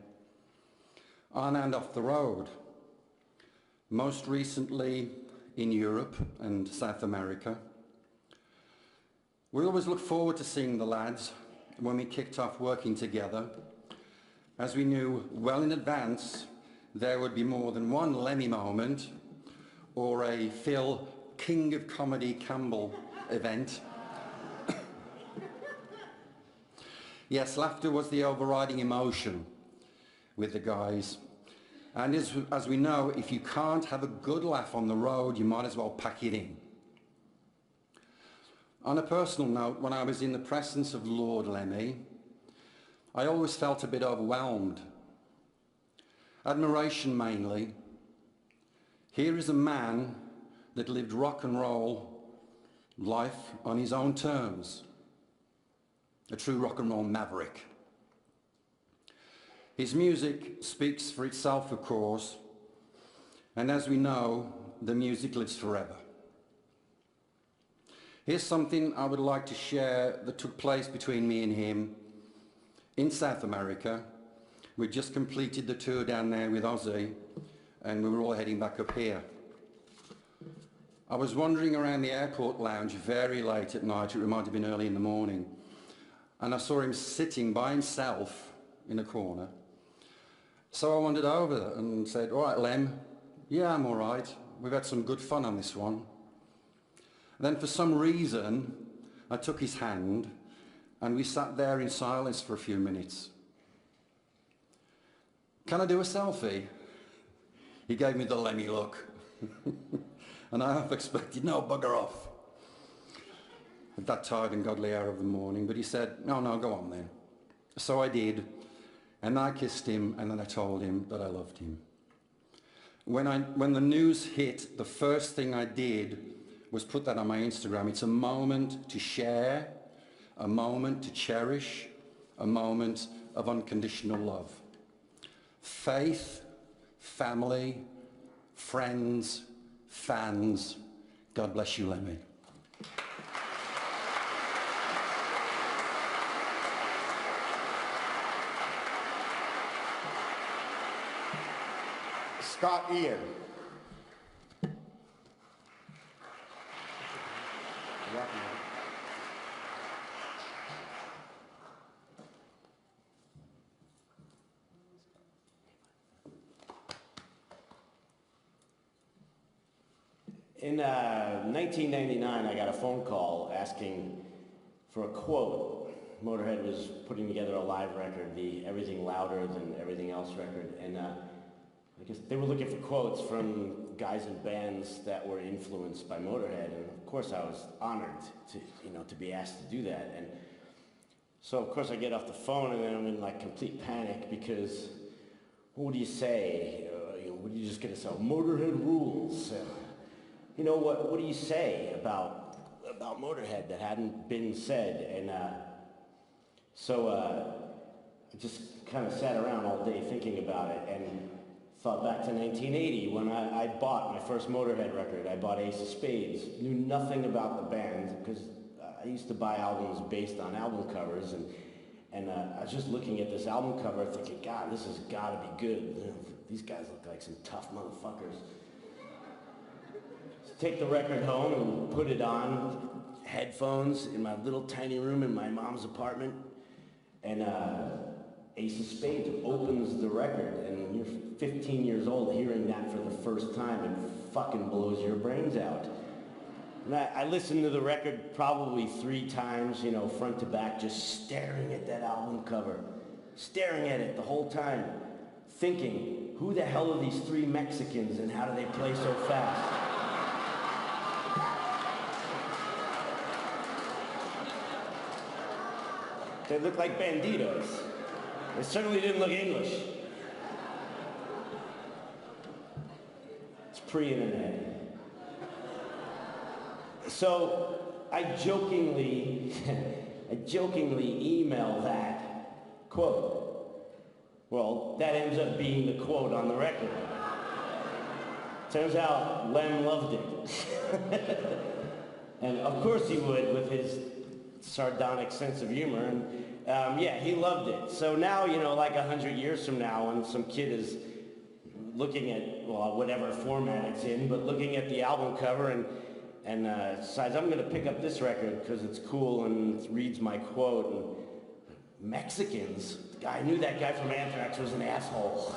on and off the road. Most recently in Europe and South America. We always look forward to seeing the lads when we kicked off working together, as we knew well in advance there would be more than one Lemmy moment or a Phil King of Comedy Campbell event. Yes, laughter was the overriding emotion with the guys. And as we know, if you can't have a good laugh on the road, you might as well pack it in. On a personal note, when I was in the presence of Lord Lemmy, I always felt a bit overwhelmed. Admiration mainly. Here is a man that lived rock and roll life on his own terms. A true rock and roll maverick. His music speaks for itself, of course, and as we know, the music lives forever. Here's something I would like to share that took place between me and him in South America. We just completed the tour down there with Ozzy, and we were all heading back up here. I was wandering around the airport lounge very late at night, it might have been early in the morning, and I saw him sitting by himself in a corner. So I wandered over and said, all right, Lem, yeah, I'm all right. We've had some good fun on this one. Then for some reason, I took his hand and we sat there in silence for a few minutes. Can I do a selfie? He gave me the Lemmy look. And I half expected, no, bugger off. at that tired and godly hour of the morning, but he said, no, go on then. So I did, and I kissed him, and then I told him that I loved him. When the news hit, the first thing I did was put that on my Instagram. It's a moment to share, a moment to cherish, a moment of unconditional love. Faith, family, friends, fans, God bless you, Lemmy. Scott Ian. In 1999, I got a phone call asking for a quote. Motorhead was putting together a live record, the Everything Louder Than Everything Else record, and I guess they were looking for quotes from guys and bands that were influenced by Motorhead, and of course I was honored to be asked to do that. And so of course I get off the phone and then I'm in like complete panic because what do you say? What are you just gonna say? Motorhead rules. What do you say about Motorhead that hadn't been said? And so I just kind of sat around all day thinking about it and thought back to 1980 when I bought my first Motorhead record. I bought Ace of Spades. Knew nothing about the band because I used to buy albums based on album covers, and I was just looking at this album cover thinking, God, this has got to be good. These guys look like some tough motherfuckers. Take the record home and put it on headphones in my little tiny room in my mom's apartment, and Ace of Spades opens the record, and you're 15 years old hearing that for the first time, it fucking blows your brains out. And I listened to the record probably 3 times, front to back, just staring at that album cover, staring at it the whole time, thinking, who the hell are these 3 Mexicans and how do they play so fast? They look like banditos. They certainly didn't look English. It's pre-internet. So I jokingly email that quote. Well, that ends up being the quote on the record. Turns out Lem loved it. And of course he would, with his sardonic sense of humor, and yeah, he loved it. So now, like 100 years from now, when some kid is looking at, well, whatever format it's in, but looking at the album cover and decides, I'm going to pick up this record because it's cool and it reads my quote, and Mexicans, I knew that guy from Anthrax was an asshole.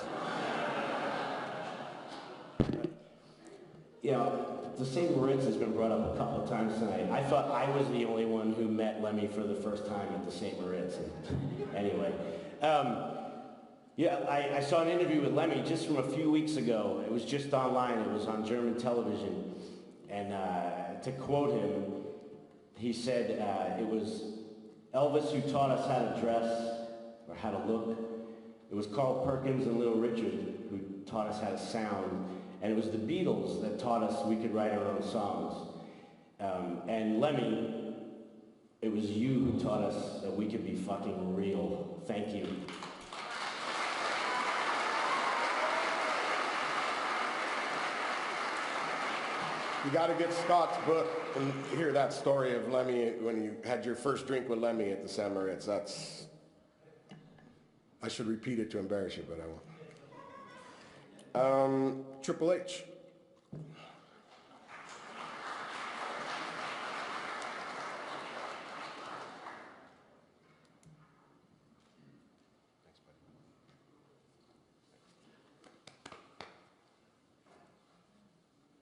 The St. Moritz has been brought up a couple of times tonight. I thought I was the only one who met Lemmy for the first time at the St. Moritz. Anyway, I saw an interview with Lemmy just from a few weeks ago. It was just online. It was on German television. And to quote him, he said it was Elvis who taught us how to dress or how to look. It was Carl Perkins and Little Richard who taught us how to sound. And it was the Beatles that taught us we could write our own songs. And Lemmy, it was you who taught us that we could be fucking real. Thank you. You got to get Scott's book and hear that story of Lemmy when you had your first drink with Lemmy at the St. Moritz. I should repeat it to embarrass you, but I won't. Triple H.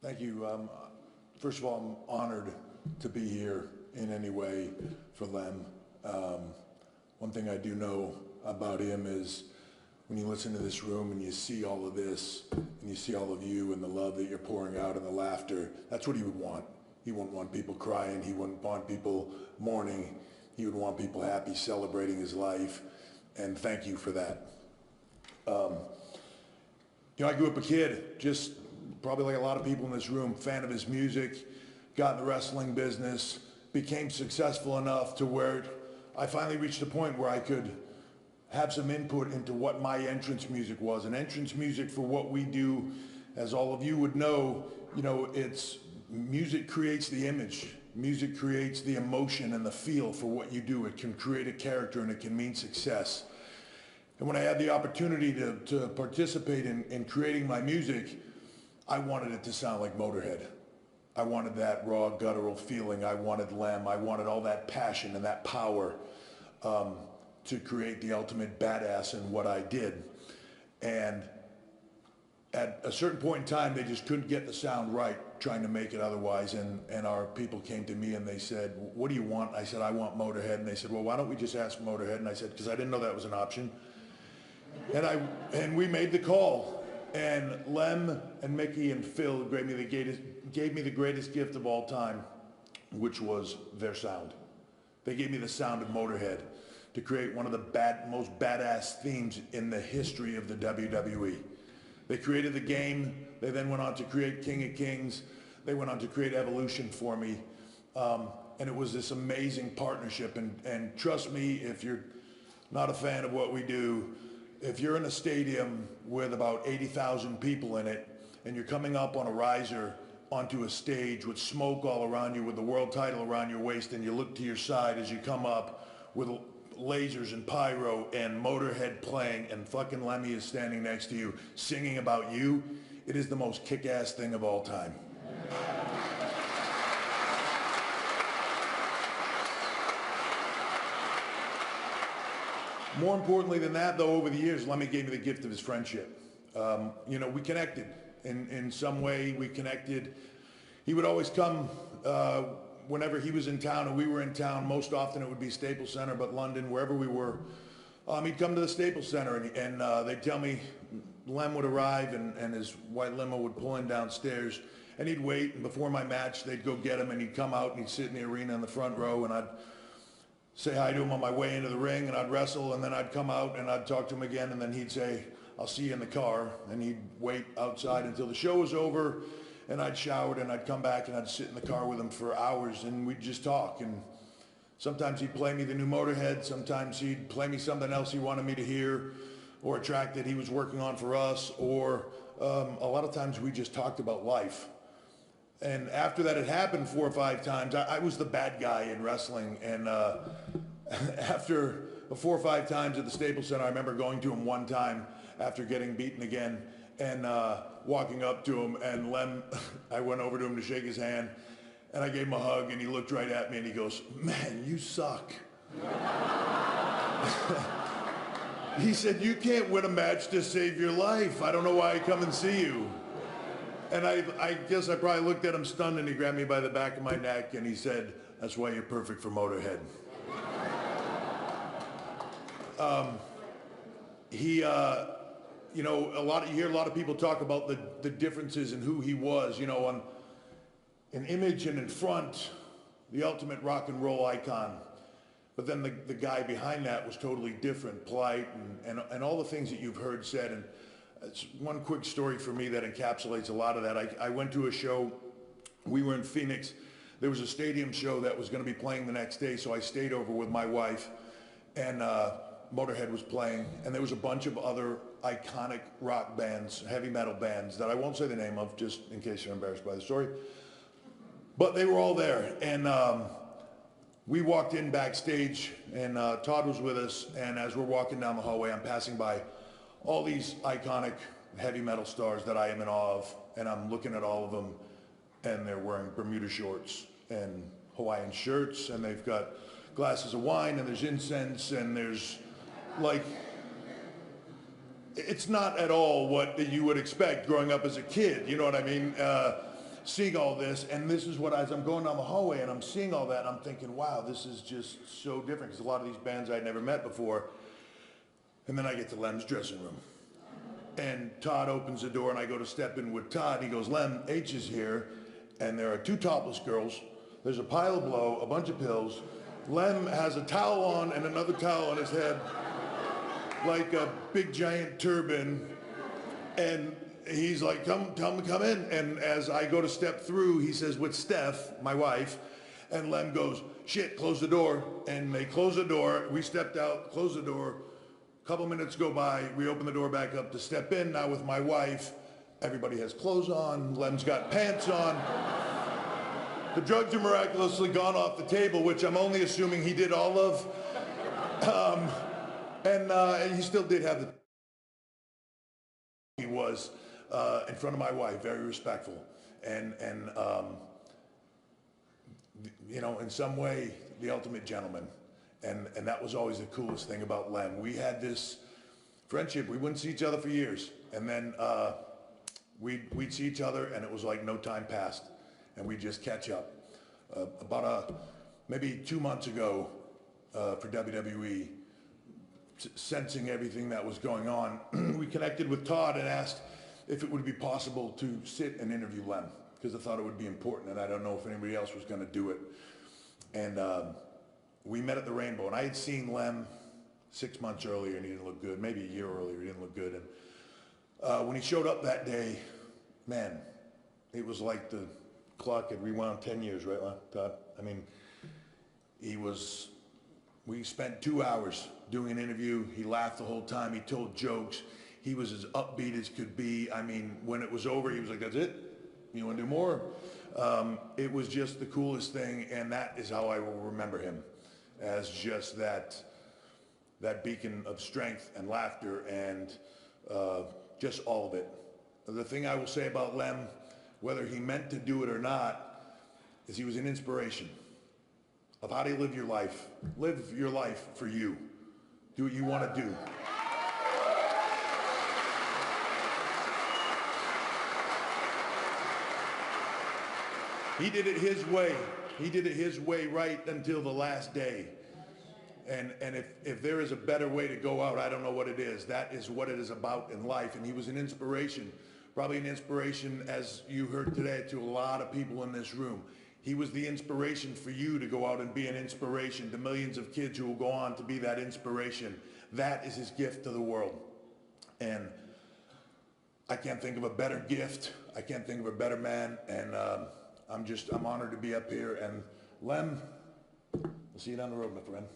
Thank you. First of all, I'm honored to be here in any way for Lem. One thing I do know about him is when you listen to this room and you see all of this, and you see all of you and the love that you're pouring out and the laughter, that's what he would want. He wouldn't want people crying. He wouldn't want people mourning. He would want people happy, celebrating his life. And thank you for that. You know, I grew up a kid, just probably like a lot of people in this room, fan of his music, got in the wrestling business, became successful enough to where I finally reached a point where I could have some input into what my entrance music was. And entrance music, for what we do, as all of you would know, it's music creates the image. Music creates the emotion and the feel for what you do. It can create a character and it can mean success. And when I had the opportunity to participate in creating my music, I wanted it to sound like Motorhead. I wanted that raw, guttural feeling. I wanted Lem. I wanted all that passion and that power to create the ultimate badass in what I did. And at a certain point in time, they just couldn't get the sound right, trying to make it otherwise. And our people came to me and they said, what do you want? I said, I want Motorhead. And they said, well, why don't we just ask Motorhead? And I said, because I didn't know that was an option. And we made the call. And Lem and Mickey and Phil gave me the greatest gift of all time, which was their sound. They gave me the sound of Motorhead to create one of the most badass themes in the history of the WWE. They created the game. They then went on to create King of Kings. They went on to create Evolution for me. And it was this amazing partnership. And trust me, if you're not a fan of what we do, if you're in a stadium with about 80,000 people in it, and you're coming up on a riser onto a stage with smoke all around you, with the world title around your waist, and you look to your side as you come up with lasers and pyro and Motorhead playing, and fucking Lemmy is standing next to you singing about you, it is the most kick-ass thing of all time. More importantly than that, though, over the years, Lemmy gave me the gift of his friendship. We connected. In some way, we connected. He would always come whenever he was in town and we were in town. Most often it would be Staples Center, but London, wherever we were. He'd come to the Staples Center and they'd tell me Lem would arrive and his white limo would pull in downstairs, and he'd wait, and before my match, they'd go get him, and he'd come out and he'd sit in the arena in the front row, and I'd say hi to him on my way into the ring, and I'd wrestle, and then I'd come out and I'd talk to him again, and then he'd say, I'll see you in the car, and he'd wait outside until the show was over, and I'd showered, and I'd come back and I'd sit in the car with him for hours, and we'd just talk. And sometimes he'd play me the new Motorhead, sometimes he'd play me something else he wanted me to hear, or a track that he was working on for us, or a lot of times we just talked about life. And after that had happened 4 or 5 times, I was the bad guy in wrestling. And after 4 or 5 times at the Staples Center, I remember going to him one time after getting beaten again and walking up to him. And Lem, I went over to him to shake his hand, and I gave him a hug, and he looked right at me and he goes, man, you suck. He said, you can't win a match to save your life. I don't know why I come and see you. And I guess I probably looked at him stunned, and he grabbed me by the back of my neck and he said, that's why you're perfect for Motorhead. You hear a lot of people talk about the differences in who he was, on in image and in front, the ultimate rock and roll icon. But then the guy behind that was totally different, polite, and all the things that you've heard said. And it's one quick story for me that encapsulates a lot of that. I went to a show, we were in Phoenix. There was a stadium show that was going to be playing the next day, so I stayed over with my wife, and Motorhead was playing, and there was a bunch of other iconic rock bands, heavy metal bands, that I won't say the name of, just in case you're embarrassed by the story. But they were all there, and we walked in backstage, and Todd was with us, and as we're walking down the hallway, I'm passing by all these iconic heavy metal stars that I am in awe of, and I'm looking at all of them, and they're wearing Bermuda shorts and Hawaiian shirts, and they've got glasses of wine, and there's incense, and there's like, it's not at all what you would expect growing up as a kid, you know what I mean? Seeing all this, and this is what, as I'm going down the hallway and I'm seeing all that, I'm thinking, wow, this is just so different, because a lot of these bands I'd never met before. And then I get to Lem's dressing room, and Todd opens the door, and I go to step in with Todd. He goes, Lem, H is here. and there are two topless girls. There's a pile of blow, a bunch of pills. Lem has a towel on and another towel on his head, like a big giant turban. And he's like, come in. And as I go to step through, he says, with Steph, my wife, and Lem goes, shit, close the door. And they close the door. We stepped out, closed the door. A couple minutes go by, we open the door back up to step in. Now with my wife, everybody has clothes on. Lem's got pants on. The drugs are miraculously gone off the table, which I'm only assuming he did all of. And he still did have the... He was in front of my wife, very respectful. And you know, in some way, the ultimate gentleman. And that was always the coolest thing about Lem. We had this friendship. We wouldn't see each other for years. And then we'd see each other, and it was like no time passed. And we'd just catch up. Maybe 2 months ago for WWE, sensing everything that was going on, we connected with Todd and asked if it would be possible to sit and interview Lem, because I thought it would be important, and I don't know if anybody else was going to do it. And we met at the Rainbow, and I had seen Lem 6 months earlier, and he didn't look good. Maybe a year earlier, he didn't look good. And when he showed up that day, man, it was like the clock had rewound 10 years, right, Todd? I mean, we spent 2 hours doing an interview. He laughed the whole time. He told jokes. He was as upbeat as could be. I mean, when it was over, he was like, that's it? You want to do more? It was just the coolest thing, and that is how I will remember him, as just that beacon of strength and laughter and just all of it. The thing I will say about Lem, whether he meant to do it or not, is he was an inspiration of how do you live your life. Live your life for you. Do what you want to do. He did it his way. He did it his way right until the last day. And if there is a better way to go out, I don't know what it is. That is what it is about in life. And he was an inspiration, probably an inspiration, as you heard today, to a lot of people in this room. He was the inspiration for you to go out and be an inspiration to millions of kids who will go on to be that inspiration. That is his gift to the world. And I can't think of a better gift. I can't think of a better man. And I'm honored to be up here. And Lem, we'll see you down the road, my friend.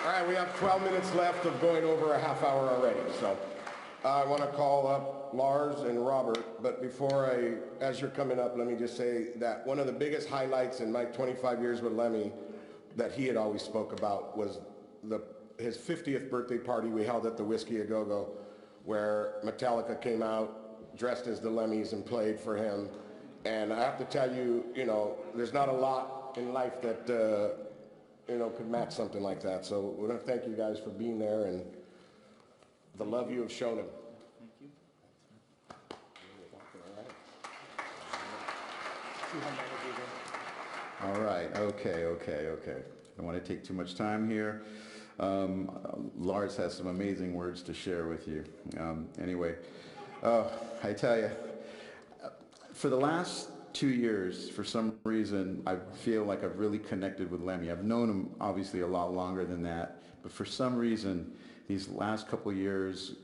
All right, we have 12 minutes left of going over a half hour already. So I want to call up Lars and Robert. But before as you're coming up, let me just say that one of the biggest highlights in my 25 years with Lemmy that he had always spoke about was his 50th birthday party we held at the Whiskey A Go-Go, where Metallica came out dressed as the Lemmys and played for him. And I have to tell you, you know, there's not a lot in life that, could match something like that. So we're going to thank you guys for being there and the love you have shown him. Thank you. All right, okay. I don't want to take too much time here. Lars has some amazing words to share with you. Anyway, I tell you, for the last 2 years, for some reason, I feel like I've really connected with Lemmy. I've known him obviously a lot longer than that, but for some reason, these last couple of years,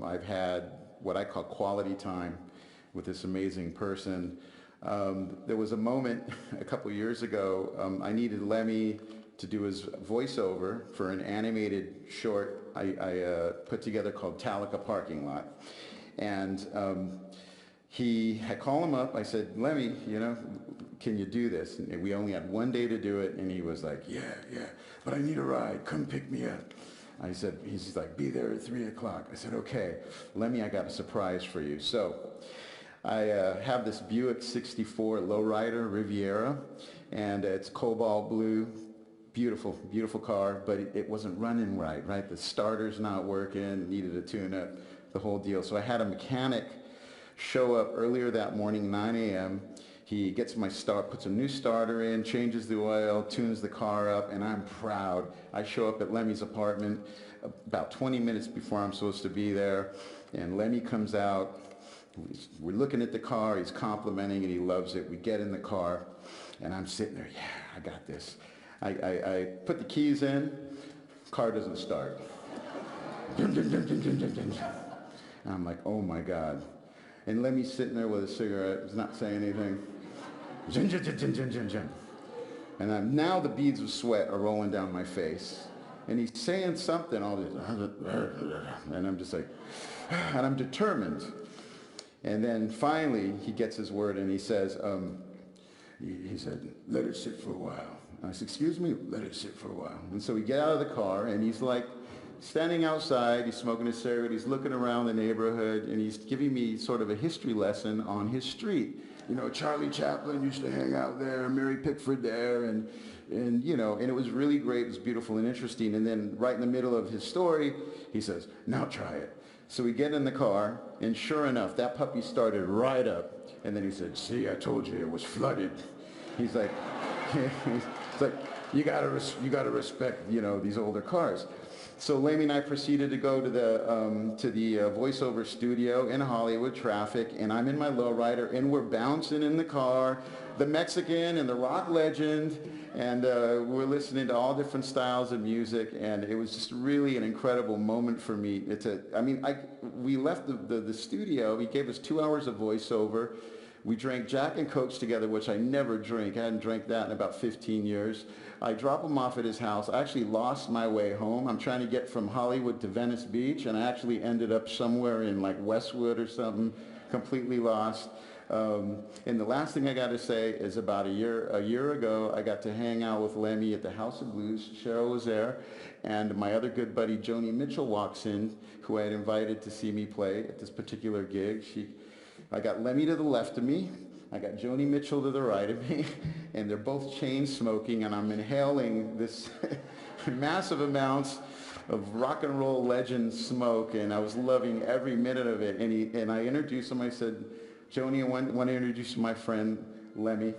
I've had what I call quality time with this amazing person. There was a moment a couple of years ago, I needed Lemmy to do his voiceover for an animated short I put together called Talica Parking Lot. And I called him up, I said, Lemmy, can you do this? And we only had 1 day to do it, and he was like, yeah, but I need a ride, come pick me up. He's like, be there at 3 o'clock. I said, okay, Lemmy, I got a surprise for you. So I have this Buick 64 lowrider Riviera, and it's cobalt blue, beautiful, beautiful car, but it wasn't running right? The starter's not working, needed a tune-up, the whole deal. So I had a mechanic show up earlier that morning, 9 a.m. He gets my puts a new starter in, changes the oil, tunes the car up, and I'm proud. I show up at Lemmy's apartment, about 20 minutes before I'm supposed to be there, and Lemmy comes out. We're looking at the car, he's complimenting and he loves it. We get in the car, and I'm sitting there, yeah, I got this. I put the keys in, car doesn't start. And I'm like, oh my God. And Lemmy's sitting there with a cigarette, he's not saying anything. And now the beads of sweat are rolling down my face. And he's saying something, all this, and I'm just like, and I'm determined. And then finally, he gets his word and he says, he said, let it sit for a while. And I said, excuse me, let it sit for a while. And so we get out of the car and he's like standing outside, he's smoking a cigarette, he's looking around the neighborhood, and he's giving me sort of a history lesson on his street. You know, Charlie Chaplin used to hang out there, Mary Pickford there, and you know, and it was really great, it was beautiful and interesting. And then right in the middle of his story, he says, now try it. So we get in the car, and sure enough, that puppy started right up. And then he said, see, I told you it was flooded. He's like, it's like, you gotta respect, you know, these older cars. So Lemmy and I proceeded to go to the voiceover studio in Hollywood traffic, and I'm in my lowrider, and we're bouncing in the car, the Mexican and the rock legend, and we're listening to all different styles of music, and it was just really an incredible moment for me. We left the studio. He gave us 2 hours of voiceover. We drank Jack and Cokes together, which I never drink. I hadn't drank that in about 15 years. I drop him off at his house. I actually lost my way home. I'm trying to get from Hollywood to Venice Beach, and I actually ended up somewhere in like Westwood or something, completely lost. And the last thing I got to say is about a year ago, I got to hang out with Lemmy at the House of Blues. Cheryl was there, and my other good buddy, Joni Mitchell, walks in, who I had invited to see me play at this particular gig. I got Lemmy to the left of me, I got Joni Mitchell to the right of me, and they're both chain smoking, and I'm inhaling this massive amounts of rock and roll legend smoke, and I was loving every minute of it. And I introduced him. I said, Joni, I want to introduce my friend Lemmy.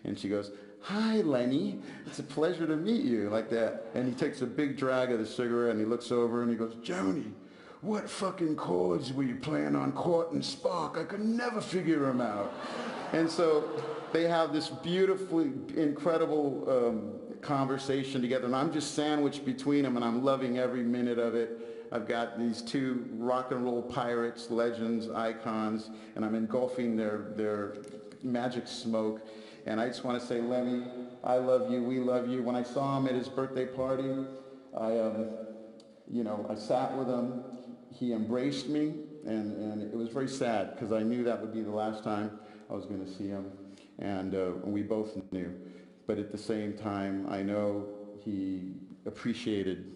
And she goes, hi, Lenny. It's a pleasure to meet you, like that. And he takes a big drag of the cigarette, and he looks over, and he goes, Joni, what fucking chords were you playing on Court and Spark? I could never figure them out. And so they have this beautifully incredible conversation together, and I'm just sandwiched between them, and I'm loving every minute of it. I've got these two rock and roll pirates, legends, icons, and I'm engulfing their magic smoke. And I just want to say, Lemmy, I love you, we love you. When I saw him at his birthday party, I sat with him. He embraced me, and it was very sad because I knew that would be the last time I was going to see him, and we both knew. But at the same time, I know he appreciated,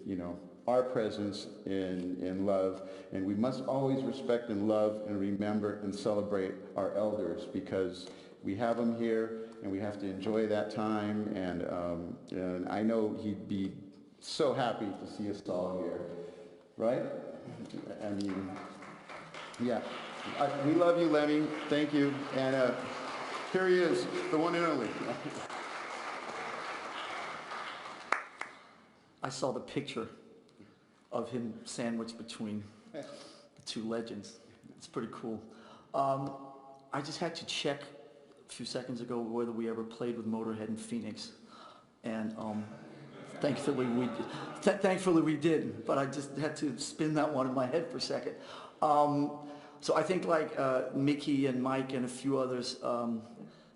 our presence in love, and we must always respect and love and remember and celebrate our elders because we have them here, and we have to enjoy that time, and I know he'd be so happy to see us all here, right? I mean, yeah. We love you, Lemmy. Thank you. And here he is, the one and only. I saw the picture of him sandwiched between the two legends. It's pretty cool. I just had to check a few seconds ago whether we ever played with Motorhead in Phoenix. And thankfully we did, but I just had to spin that one in my head for a second. So I think like Mickey and Mike and a few others,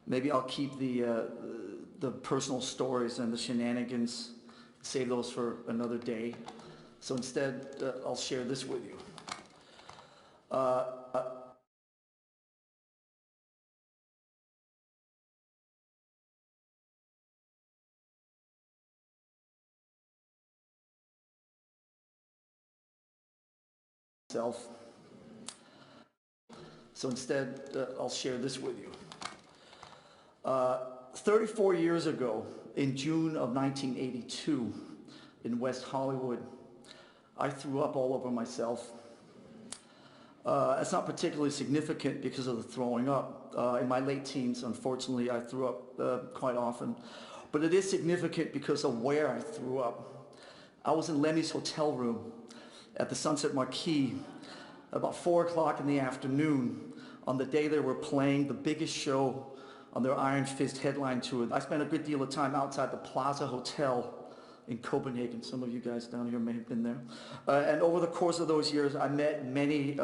maybe I'll keep the personal stories and the shenanigans, save those for another day. So instead, I'll share this with you. So instead, I'll share this with you. 34 years ago, in June of 1982, in West Hollywood, I threw up all over myself. It's not particularly significant because of the throwing up. In my late teens, unfortunately, I threw up quite often. But it is significant because of where I threw up. I was in Lemmy's hotel room at the Sunset Marquee about 4 o'clock in the afternoon on the day they were playing the biggest show on their Iron Fist headline tour. I spent a good deal of time outside the Plaza Hotel in Copenhagen. Some of you guys down here may have been there. And over the course of those years, I met many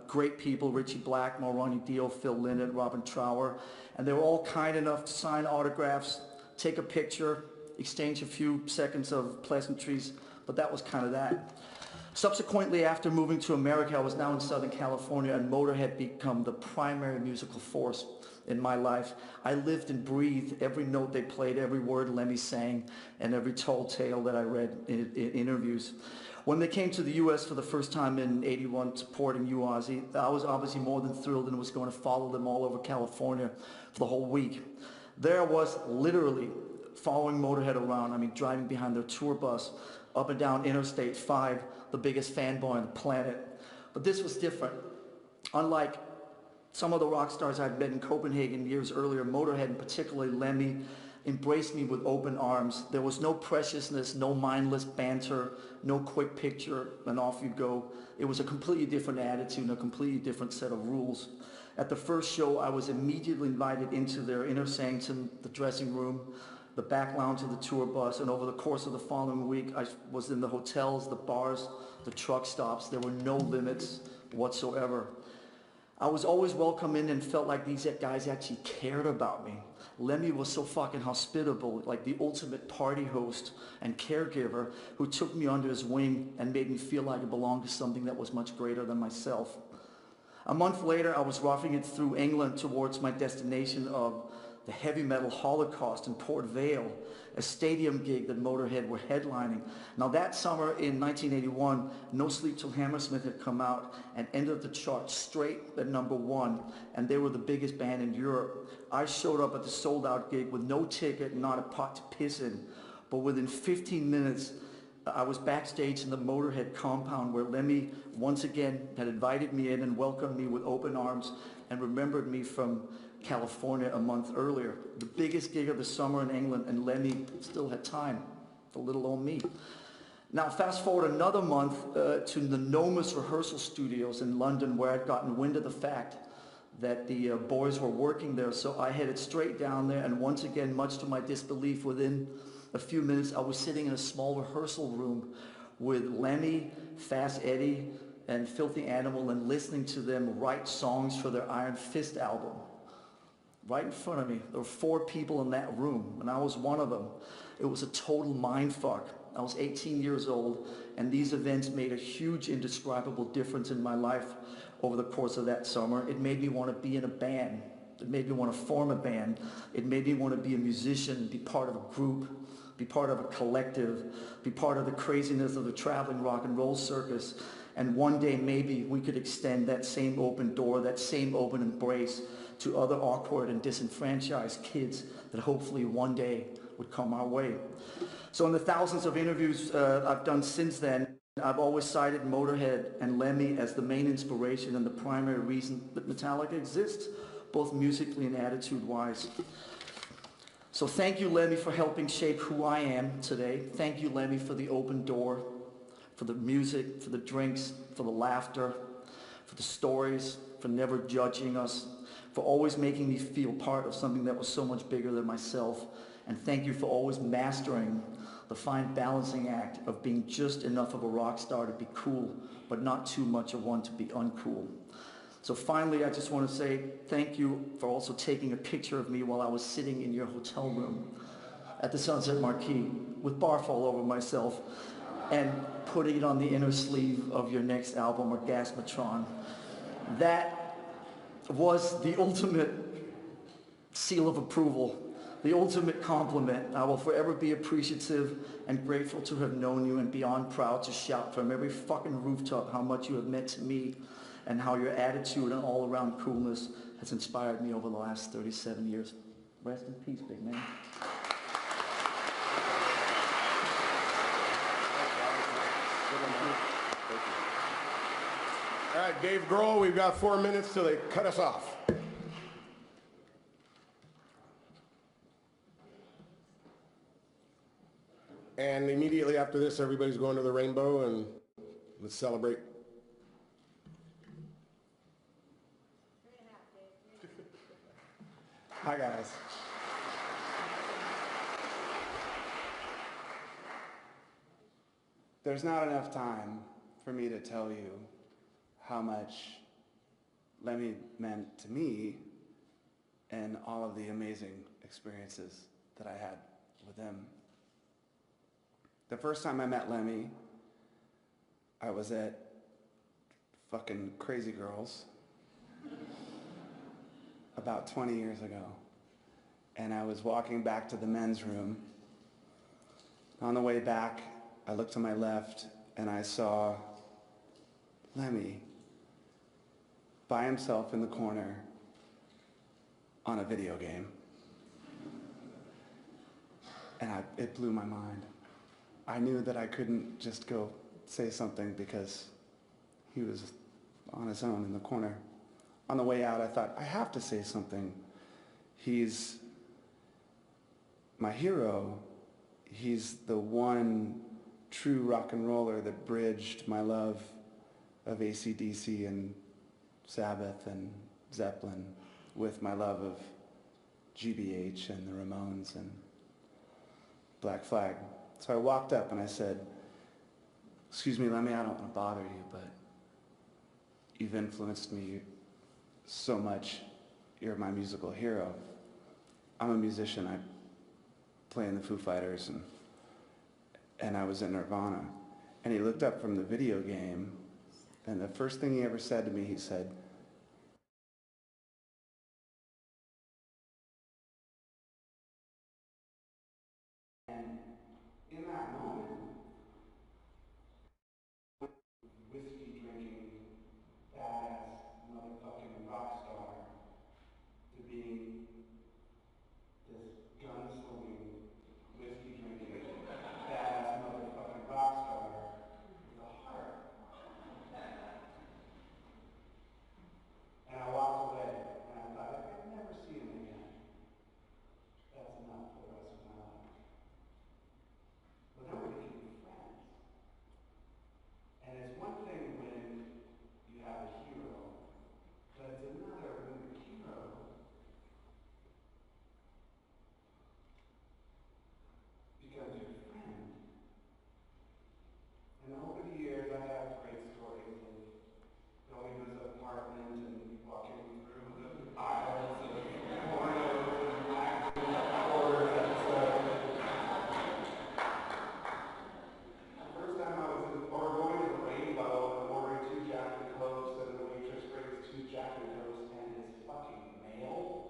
great people, Richie Blackmore, Ronnie Dio, Phil Lynott, Robin Trower, and they were all kind enough to sign autographs, take a picture, exchange a few seconds of pleasantries, but that was kind of that. Subsequently, after moving to America, I was now in Southern California, and Motorhead became the primary musical force in my life. I lived and breathed every note they played, every word Lemmy sang, and every tall tale that I read in interviews. When they came to the U.S. for the first time in '81, supporting you, Ozzy, I was obviously more than thrilled and was going to follow them all over California for the whole week. There I was, literally following Motorhead around. I mean, driving behind their tour bus up and down Interstate 5, the biggest fanboy on the planet. But this was different. Unlike some of the rock stars I'd met in Copenhagen years earlier, Motorhead, and particularly Lemmy, embraced me with open arms. There was no preciousness, no mindless banter, no quick picture, and off you go. It was a completely different attitude and a completely different set of rules. At the first show, I was immediately invited into their inner sanctum, the dressing room, the back lounge of the tour bus, and over the course of the following week, I was in the hotels, the bars, the truck stops. There were no limits whatsoever. I was always welcome in and felt like these guys actually cared about me. Lemmy was so fucking hospitable, like the ultimate party host and caregiver who took me under his wing and made me feel like I belonged to something that was much greater than myself. A month later, I was roughing it through England towards my destination of the Heavy Metal Holocaust in Port Vale, a stadium gig that Motorhead were headlining. Now that summer in 1981, No Sleep Till Hammersmith had come out and entered the chart straight at #1, and they were the biggest band in Europe. I showed up at the sold-out gig with no ticket and not a pot to piss in, but within 15 minutes, I was backstage in the Motorhead compound where Lemmy once again had invited me in and welcomed me with open arms and remembered me from California a month earlier. The biggest gig of the summer in England, and Lemmy still had time for little old me. Now fast forward another month to the Nomus rehearsal studios in London, where I'd gotten wind of the fact that the boys were working there, so I headed straight down there, and once again, much to my disbelief, within a few minutes I was sitting in a small rehearsal room with Lemmy, Fast Eddie, and Filthy Animal, and listening to them write songs for their Iron Fist album. Right in front of me. There were 4 people in that room, and I was one of them. It was a total mindfuck. I was 18 years old, and these events made a huge, indescribable difference in my life over the course of that summer. It made me want to be in a band. It made me want to form a band. It made me want to be a musician, be part of a group, be part of a collective, be part of the craziness of the traveling rock and roll circus. And one day, maybe we could extend that same open door, that same open embrace to other awkward and disenfranchised kids that hopefully one day would come our way. So in the thousands of interviews I've done since then, I've always cited Motorhead and Lemmy as the main inspiration and the primary reason that Metallica exists, both musically and attitude-wise. So thank you, Lemmy, for helping shape who I am today. Thank you, Lemmy, for the open door, for the music, for the drinks, for the laughter, for the stories, for never judging us, for always making me feel part of something that was so much bigger than myself. And thank you for always mastering the fine balancing act of being just enough of a rock star to be cool, but not too much of one to be uncool. So finally, I just want to say thank you for also taking a picture of me while I was sitting in your hotel room at the Sunset Marquee with barf all over myself and putting it on the inner sleeve of your next album, Orgasmatron. That was the ultimate seal of approval, the ultimate compliment. I will forever be appreciative and grateful to have known you, and beyond proud to shout from every fucking rooftop how much you have meant to me and how your attitude and all-around coolness has inspired me over the last 37 years. Rest in peace, big man. All right, Dave Grohl, we've got 4 minutes till they cut us off. And immediately after this, everybody's going to the Rainbow, and Let's celebrate. Hi, guys. There's not enough time for me to tell you how much Lemmy meant to me and all of the amazing experiences that I had with him. The first time I met Lemmy, I was at fucking Crazy Girls about 20 years ago. And I was walking back to the men's room. On the way back, I looked to my left and I saw Lemmy by himself in the corner on a video game. And it blew my mind. I knew that I couldn't just go say something because he was on his own in the corner. On the way out, I thought, I have to say something. He's my hero. He's the one true rock and roller that bridged my love of AC/DC and Sabbath and Zeppelin with my love of GBH and the Ramones and Black Flag. So I walked up and I said, excuse me, Lemmy, I don't want to bother you, but you've influenced me so much. You're my musical hero. I'm a musician. I play in the Foo Fighters and I was in Nirvana. And he looked up from the video game and the first thing he ever said to me, he said, and in that moment, whiskey drinking, badass motherfucking rock star to being this gun-slinging, whiskey drinking, badass motherfucking rock star with a heart. And I walked away and I thought, if I'd never see him again, that's enough for the rest of my life. But then we became friends. And it's one thing when you have a hero, but it's another when the hero becomes your friend. And over the years, I have great stories of going to his apartment and walking through the aisles of pornos and magazines, horror episodes. The first time I was going to the Rainbow and ordering 2 Jack and Cokes, and the waitress brings 2 Jack and Cokes and it's fucking mail.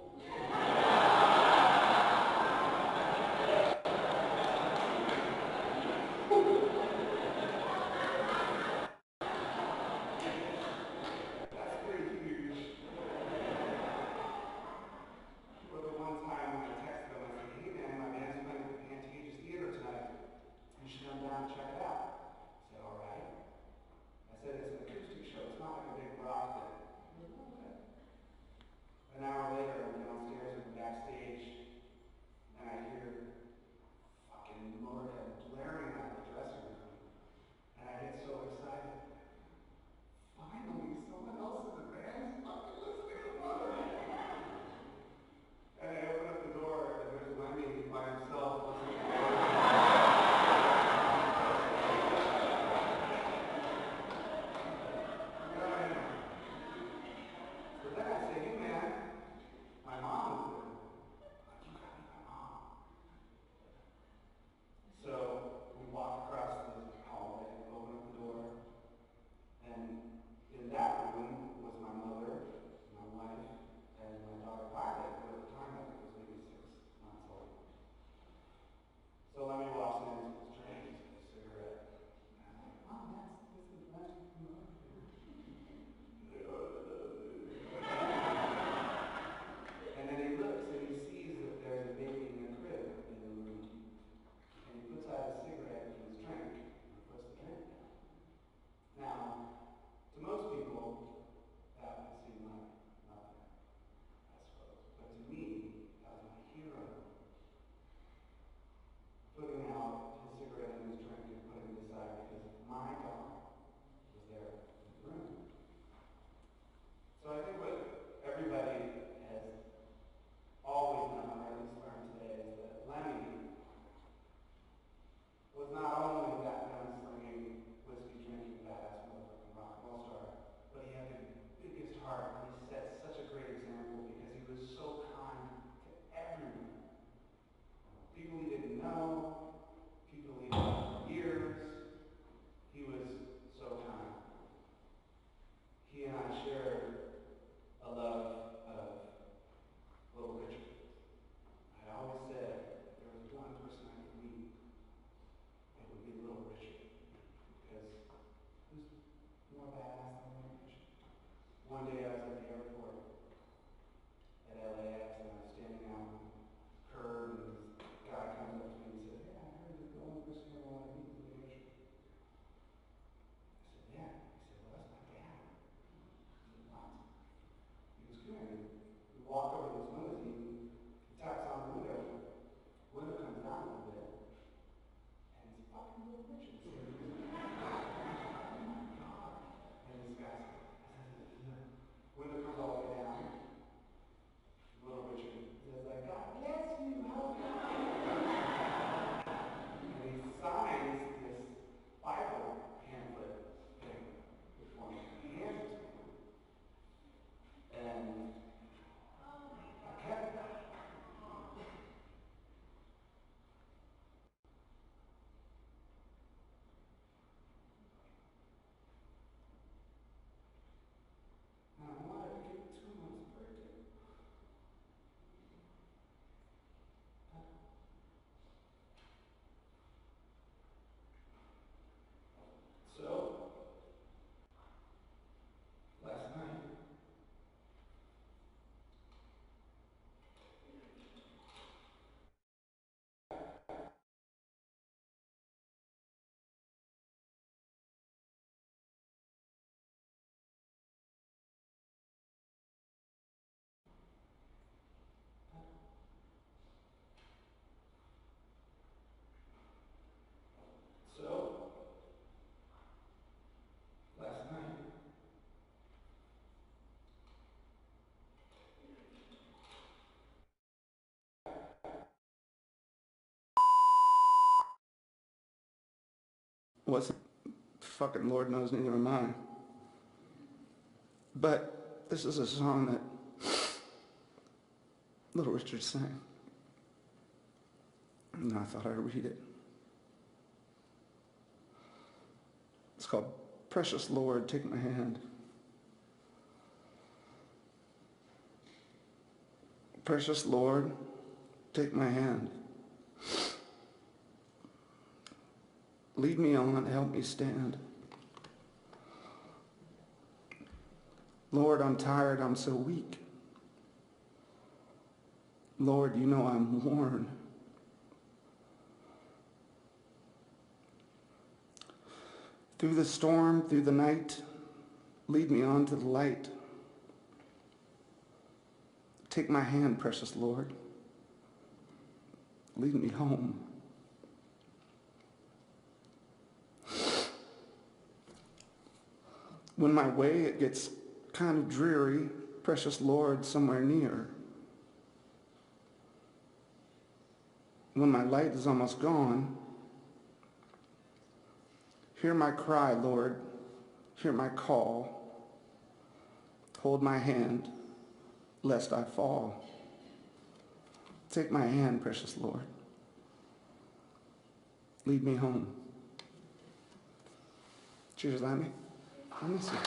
That's pretty huge. Or the one time when I texted him, I said, hey man, my band's playing at the Pantages Theater tonight. You should come down and check it out. I said, all right. I said, it's an acoustic show. It's not like a big rock thing. He said, okay. An hour later, I'm downstairs and backstage, and I hear fucking Motorhead blaring out of the dressing room. And I get so excited. Finally, someone else in the band's fucking listening to Motorhead. And I open up the door, and there's Lemmy by himself listening to Motorhead. So then I say, hey man, my mom is there. Like, you gotta meet my mom. So we walk across the hallway and open up the door. And in that room was my mother, my wife, and my daughter Violet, who at the time I think was maybe 6 months old. So Lemmy walks in with his drink, a cigarette. And I'm like, Mom, this is Lemmy. And then he looks and he sees that there's a baby in the crib in the room. And he puts out a cigarette from his drink and puts the drink down. Now, to most people, more badass than Lemmy. One day I was at the airport at LAX and I was standing out on the curb and this guy comes up to me and says, "Yeah, I heard you're the only person you want to meet in the industry." I said, "Yeah." He said, "Well, that's my dad." I said, "What?" He goes, "Come here." We walk over to this limousine, he taps on the window. Window comes down a little bit, and it's fucking Little Richard. Oh my God. And this guy's, window comes all the way down. Little Richard says, like, "God bless you, how are you?" And he signs this Bible pamphlet thing before me. He hands it to me. And I kept it. And I wanted to give it to him on his birthday. So, last night, wasn't fucking Lord knows neither am I. But this is a song that Little Richard sang. And I thought I'd read it. It's called Precious Lord, Take My Hand. Precious Lord, take my hand. Lead me on, help me stand. Lord, I'm tired, I'm so weak. Lord, you know I'm worn. Through the storm, through the night, lead me on to the light. Take my hand, precious Lord. Lead me home. When my way it gets kind of dreary, precious Lord, somewhere near. When my light is almost gone, hear my cry, Lord, hear my call. Hold my hand, lest I fall. Take my hand, precious Lord. Lead me home. Cheers, Lemmy. I miss you.